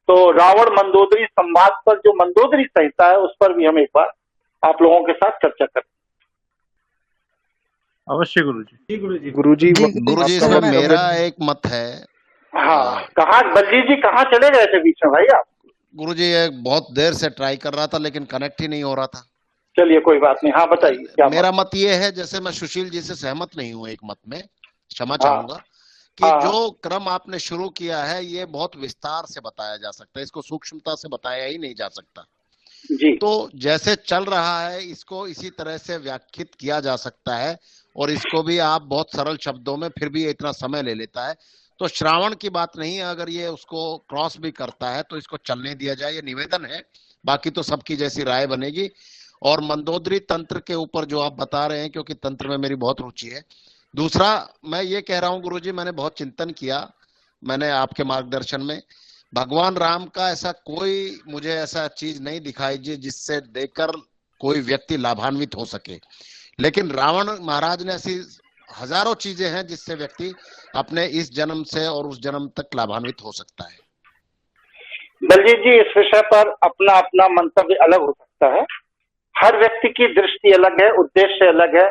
A: तो रावण मंदोदरी संवाद पर जो मंदोदरी संहिता है उस पर भी हम एक बार आप लोगों के साथ चर्चा करें।
I: अवश्य गुरुजी।
C: गुरुजी इसमें मेरा एक मत है।
A: हाँ, कहाँ बलजीत जी कहाँ चले गए थे बीच में भाई आप?
C: गुरुजी बहुत देर से ट्राई कर रहा था लेकिन कनेक्ट ही नहीं हो रहा था।
A: चलिए कोई बात नहीं, हाँ बताइए क्या
C: मेरा मत ये है, जैसे मैं सुशील जी से सहमत नहीं हूँ एक मत में, क्षमा चाहूंगा, कि जो क्रम आपने शुरू किया है ये बहुत विस्तार से बताया जा सकता है, इसको सूक्ष्मता से बताया ही नहीं जा सकता
A: जी।
C: तो जैसे चल रहा है इसको इसी तरह से व्याख्यात किया जा सकता है, और इसको भी आप बहुत सरल शब्दों में, फिर भी इतना समय ले लेता है, तो श्रावण की बात नहीं है, अगर ये उसको क्रॉस भी करता है तो इसको चलने दिया जाए, ये निवेदन है। बाकी तो सबकी जैसी राय बनेगी। और मंदोदरी तंत्र के ऊपर जो आप बता रहे हैं, क्योंकि तंत्र में मेरी बहुत रुचि है। दूसरा मैं ये कह रहा हूँ गुरुजी, मैंने बहुत चिंतन किया, मैंने आपके मार्गदर्शन में, भगवान राम का ऐसा कोई मुझे ऐसा चीज नहीं दिखाई जिससे देकर कोई व्यक्ति लाभान्वित हो सके, लेकिन रावण महाराज ने ऐसी हजारों चीजें हैं जिससे व्यक्ति अपने इस जन्म से और उस जन्म तक लाभान्वित हो सकता है।
A: बलजीत जी, इस विषय पर अपना अपना मंतव्य अलग हो सकता है, हर व्यक्ति की दृष्टि अलग है, उद्देश्य अलग है,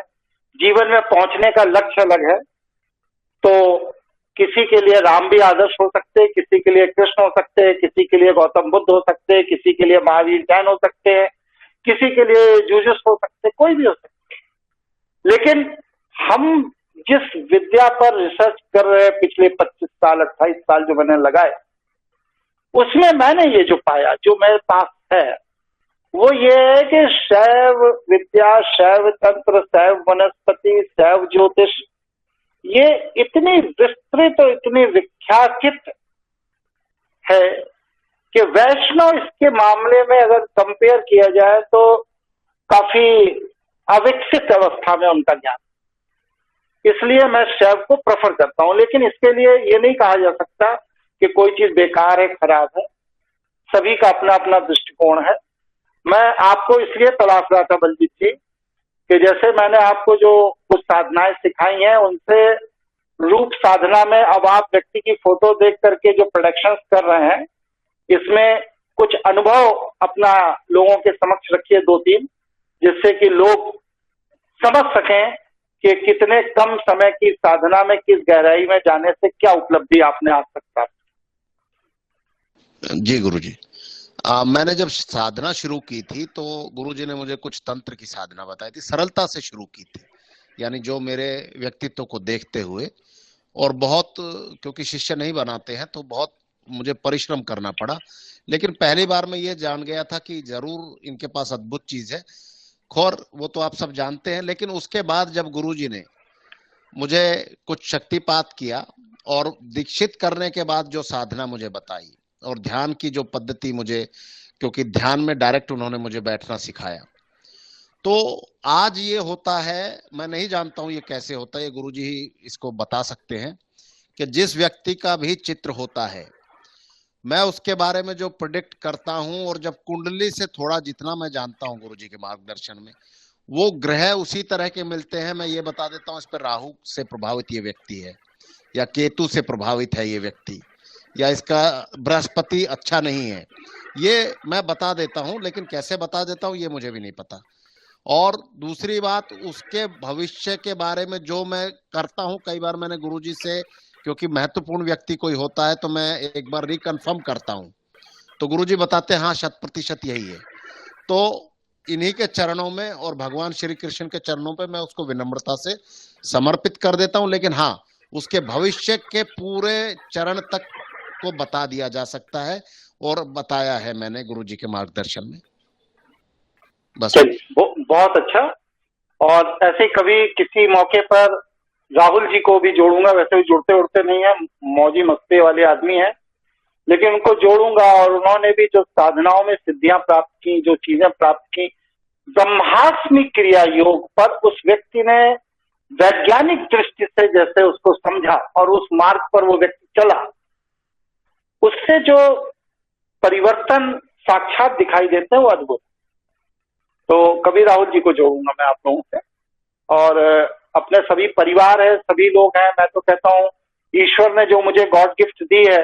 A: जीवन में पहुंचने का लक्ष्य अलग है। तो किसी के लिए राम भी आदर्श हो सकते हैं, किसी के लिए कृष्ण हो सकते हैं, किसी के लिए गौतम बुद्ध हो सकते हैं, किसी के लिए महावीर जैन हो सकते हैं, किसी के लिए जूजस हो सकते हैं, कोई भी हो सकते हैं। लेकिन हम जिस विद्या पर रिसर्च कर रहे हैं पिछले 25 साल 28 साल जो मैंने लगाए, उसमें मैंने ये जो पाया, जो मेरे पास है, वो ये है कि शैव विद्या, शैव तंत्र, शैव वनस्पति, शैव ज्योतिष, ये इतनी विस्तृत और इतनी विख्यात है कि वैष्णव इसके मामले में अगर कंपेयर किया जाए तो काफी अविकसित अवस्था में उनका ज्ञान, इसलिए मैं शैव को प्रेफर करता हूं। लेकिन इसके लिए ये नहीं कहा जा सकता कि कोई चीज बेकार है, खराब है, सभी का अपना अपना दृष्टिकोण है। मैं आपको इसलिए तलाश रहा था बलजीत जी कि जैसे मैंने आपको जो कुछ साधनाएं सिखाई हैं, उनसे रूप साधना में अब आप व्यक्ति की फोटो देख करके जो प्रोडक्शंस कर रहे हैं, इसमें कुछ अनुभव अपना लोगों के समक्ष रखिए 2-3, जिससे कि लोग समझ सकें कि कितने कम समय की साधना में किस गहराई में जाने से क्या उपलब्धि आपने आज तक प्राप्त।
C: जी गुरुजी, मैंने जब साधना शुरू की थी तो गुरुजी ने मुझे कुछ तंत्र की साधना बताई थी, सरलता से शुरू की थी, यानी जो मेरे व्यक्तित्व को देखते हुए, और बहुत, क्योंकि शिष्य नहीं बनाते हैं तो बहुत मुझे परिश्रम करना पड़ा, लेकिन पहली बार मैं ये जान गया था कि जरूर इनके पास अद्भुत चीज है। खैर वो तो आप सब जानते हैं, लेकिन उसके बाद जब गुरुजी ने मुझे कुछ शक्तिपात किया और दीक्षित करने के बाद जो साधना मुझे बताई और ध्यान की जो पद्धति मुझे, क्योंकि ध्यान में डायरेक्ट उन्होंने मुझे बैठना सिखाया, तो आज ये होता है, मैं नहीं जानता हूं ये कैसे होता है, ये गुरुजी ही इसको बता सकते हैं, कि जिस व्यक्ति का भी चित्र होता है मैं उसके बारे में जो प्रेडिक्ट करता हूं, और जब कुंडली से थोड़ा जितना मैं जानता हूं गुरुजी के मार्गदर्शन में, वो ग्रह उसी तरह के मिलते हैं। मैं ये बता देता हूं इस पर राहु से प्रभावित ये व्यक्ति है, या केतु से प्रभावित है ये व्यक्ति, या इसका बृहस्पति अच्छा नहीं है, ये मैं बता देता हूं, लेकिन कैसे बता देता हूं ये मुझे भी नहीं पता। और दूसरी बात, उसके भविष्य के बारे में जो मैं करता हूं, कई बार मैंने गुरुजी से, क्योंकि महत्वपूर्ण व्यक्ति कोई होता है तो मैं एक बार रिकन्फर्म करता हूं, तो गुरुजी बताते हैं हाँ 100% यही है। तो इन्हीं के चरणों में और भगवान श्री कृष्ण के चरणों पे मैं उसको विनम्रता से समर्पित कर देता हूं, लेकिन हाँ उसके भविष्य के पूरे चरण तक को बता दिया जा सकता है, और बताया है मैंने गुरुजी के मार्गदर्शन में। बस
A: बहुत अच्छा। और ऐसे कभी किसी मौके पर राहुल जी को भी जोड़ूंगा, वैसे भी जुड़ते उड़ते नहीं है, मौजी मस्ती वाले आदमी है, लेकिन उनको जोड़ूंगा। और उन्होंने भी जो साधनाओं में सिद्धियां प्राप्त की, जो चीजें प्राप्त की, ब्रह्मास्मि क्रिया योग पर उस व्यक्ति ने वैज्ञानिक दृष्टि से जैसे उसको समझा और उस मार्ग पर वो व्यक्ति चला, उससे जो परिवर्तन साक्षात दिखाई देते हैं वो अद्भुत। तो कभी राहुल जी को जोड़ूंगा मैं आप लोगों से। और अपने सभी परिवार है, सभी लोग हैं, मैं तो कहता हूँ ईश्वर ने जो मुझे गॉड गिफ्ट दी है,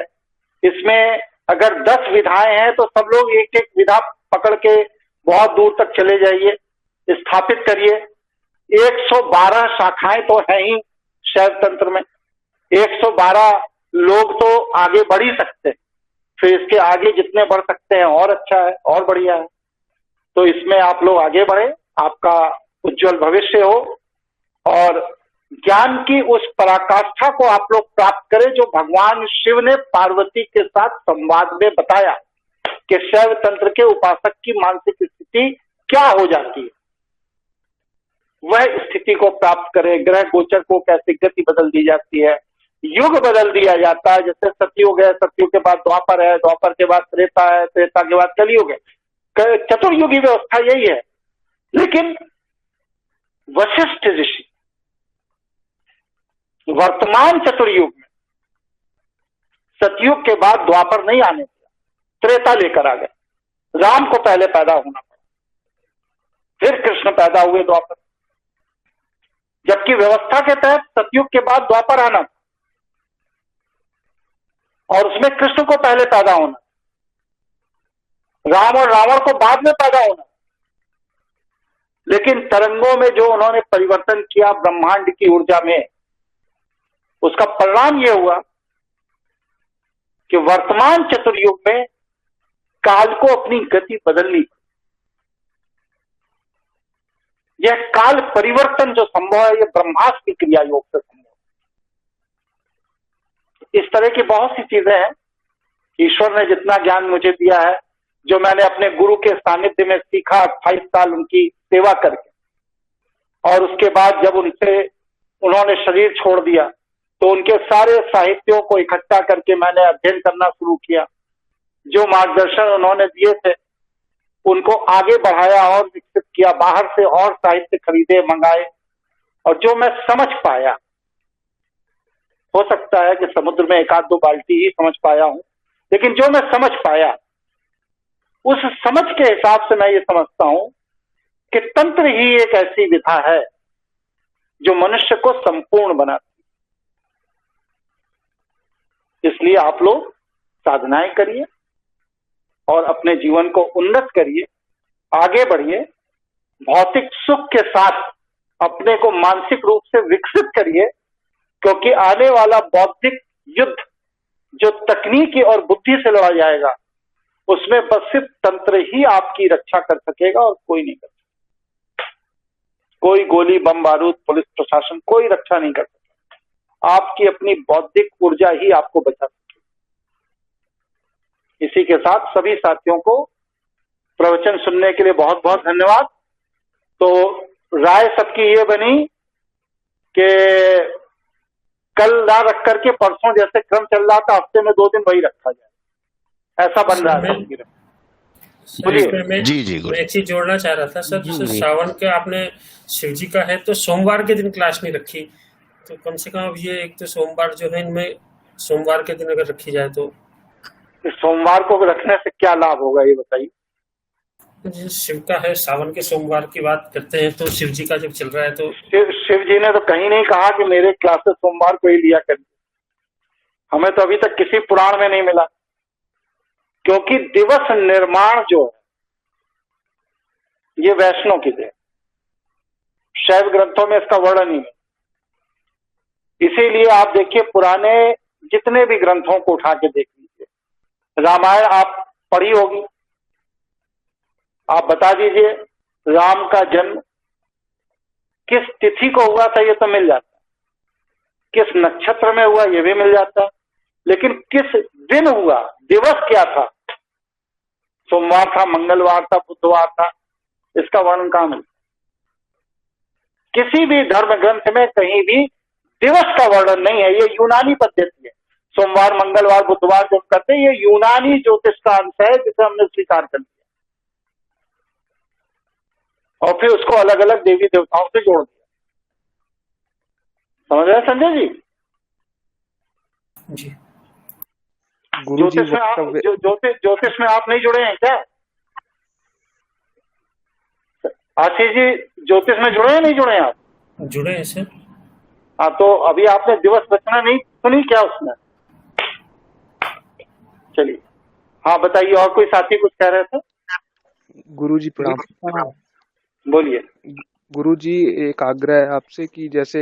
A: इसमें अगर 10 विधाएं हैं तो सब लोग एक एक विधा पकड़ के बहुत दूर तक चले जाइए, स्थापित करिए। 112 शाखाएं तो है ही शैव तंत्र में, 112 लोग तो आगे बढ़ ही सकते हैं, फिर इसके आगे जितने बढ़ सकते हैं और अच्छा है और बढ़िया है। तो इसमें आप लोग आगे बढ़े, आपका उज्जवल भविष्य हो, और ज्ञान की उस पराकाष्ठा को आप लोग प्राप्त करें जो भगवान शिव ने पार्वती के साथ संवाद में बताया कि शैव तंत्र के उपासक की मानसिक स्थिति क्या हो जाती है, वह स्थिति को प्राप्त करें। ग्रह गोचर को कैसे गति बदल दी जाती है, युग बदल दिया जाता है, जैसे सतयुग है, सतयुग के बाद द्वापर है, द्वापर के बाद त्रेता है, त्रेता के बाद कलयुग है। चतुर्युगी व्यवस्था यही है। लेकिन वशिष्ठ ऋषि वर्तमान चतुर्युग में सतयुग के बाद द्वापर नहीं आने दिया, त्रेता लेकर आ गए। राम को पहले पैदा होना पड़ा, फिर कृष्ण पैदा हुए द्वापर, जबकि व्यवस्था के तहत सतयुग के बाद द्वापर आना था और उसमें कृष्ण को पहले पैदा होना, राम और रावण को बाद में पैदा होना। लेकिन तरंगों में जो उन्होंने परिवर्तन किया ब्रह्मांड की ऊर्जा में, उसका परिणाम यह हुआ कि वर्तमान चतुर्युग में काल को अपनी गति बदलनी, यह काल परिवर्तन जो संभव है, यह ब्रह्मास्त्र क्रिया योग से संभव है। इस तरह की बहुत सी चीजें हैं। ईश्वर ने जितना ज्ञान मुझे दिया है, जो मैंने अपने गुरु के सानिध्य में सीखा 28 साल उनकी सेवा करके, और उसके बाद जब उन्होंने शरीर छोड़ दिया तो उनके सारे साहित्यों को इकट्ठा करके मैंने अध्ययन करना शुरू किया। जो मार्गदर्शन उन्होंने दिए थे उनको आगे बढ़ाया और विकसित किया, बाहर से और साहित्य खरीदे, मंगाए, और जो मैं समझ पाया, हो सकता है कि समुद्र में 1-2 बाल्टी ही समझ पाया हूं, लेकिन जो मैं समझ पाया, उस समझ के हिसाब से मैं ये समझता हूं कि तंत्र ही एक ऐसी विधा है जो मनुष्य को संपूर्ण बनाती। इसलिए आप लोग साधनाएं करिए और अपने जीवन को उन्नत करिए, आगे बढ़िए, भौतिक सुख के साथ अपने को मानसिक रूप से विकसित करिए, क्योंकि आने वाला बौद्धिक युद्ध जो तकनीकी और बुद्धि से लड़ा जाएगा, उसमें बस सिर्फ तंत्र ही आपकी रक्षा कर सकेगा और कोई नहीं कर सकता। कोई गोली बम बारूद पुलिस प्रशासन कोई रक्षा नहीं कर सकता। आपकी अपनी बौद्धिक ऊर्जा ही आपको बचा सकेगी। इसी के साथ सभी साथियों को प्रवचन सुनने के लिए बहुत बहुत धन्यवाद। तो राय सबकी ये बनी कि कल ना रख करके परसों जैसे क्रम चल रहा था हफ्ते में 2 दिन वही रखा जाए, ऐसा बन रहा है सबकी।
E: मैं एक चीज जोड़ना चाह रहा था सर, जैसे सावन के आपने शिव जी का है तो सोमवार के दिन क्लास नहीं रखी, तो कम से कम अब ये एक तो सोमवार जो है इनमें सोमवार के दिन अगर रखी जाए तो
A: सोमवार को रखने से क्या लाभ होगा ये बताइए।
E: शिव का है, सावन के सोमवार की बात करते हैं तो शिव जी का जब चल रहा है तो
A: शिव जी ने तो कहीं नहीं कहा कि मेरे क्लासेस सोमवार को ही लिया करिए। हमें तो अभी तक किसी पुराण में नहीं मिला, क्योंकि दिवस निर्माण जो है ये वैष्णव की देन, शैव ग्रंथों में इसका वर्णन ही नहीं। इसीलिए आप देखिए पुराने जितने भी ग्रंथों को उठा के देख लीजिए, रामायण आप पढ़ी होगी, आप बता दीजिए राम का जन्म किस तिथि को हुआ था ये तो मिल जाता है, किस नक्षत्र में हुआ ये भी मिल जाता है, लेकिन किस दिन हुआ, दिवस क्या था, सोमवार था, मंगलवार था, बुधवार था, इसका वर्णन कहां मिलता? किसी भी धर्म ग्रंथ में कहीं भी दिवस का वर्णन नहीं है। ये यूनानी पद्धति है, सोमवार मंगलवार बुधवार जो करते हैं ये यूनानी ज्योतिष का अंश है जिसे हमने स्वीकार कर लिया और फिर उसको अलग अलग देवी देवताओं से जोड़ दिया। समझ रहे हैं संजय जी?
E: जी
A: ज्योतिष में आप नहीं जुड़े हैं क्या? आशीष जी ज्योतिष में जुड़े हैं नहीं जुड़े हैं आप?
E: जुड़े हैं सर।
A: हाँ, तो अभी आपने दिवस रचना नहीं सुनी क्या उसमें? चलिए हाँ बताइए, और कोई साथी कुछ कह रहे थे?
I: गुरुजी प्रणाम।
A: बोलिए।
I: गुरुजी एक आग्रह है आपसे कि जैसे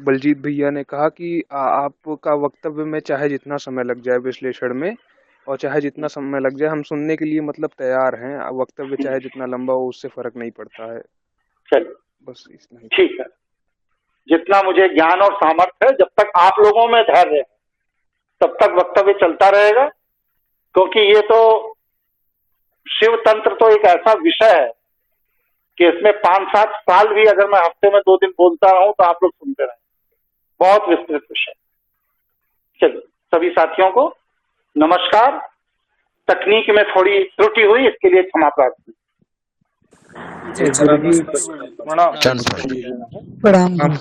I: बलजीत भैया ने कहा कि आपका वक्तव्य में चाहे जितना समय लग जाए विश्लेषण में और चाहे जितना समय लग जाए हम सुनने के लिए मतलब तैयार हैं, वक्तव्य चाहे जितना लंबा हो उससे फर्क नहीं पड़ता है।
A: चलिए
I: बस इतना ही।
A: ठीक है, जितना मुझे ज्ञान और सामर्थ्य है, जब तक आप लोगों में धैर्य है तब तक वक्तव्य चलता रहेगा, क्योंकि ये तो शिव तंत्र तो एक ऐसा विषय है कि इसमें 5-7 साल भी अगर मैं हफ्ते में 2 दिन बोलता रहूं तो आप लोग सुनते रहें। बहुत विस्तृत विषय। चलिए सभी साथियों को नमस्कार। तकनीक में थोड़ी त्रुटि हुई, इसके लिए क्षमा प्रार्थना।
H: प्रणाम।
B: प्रणाम।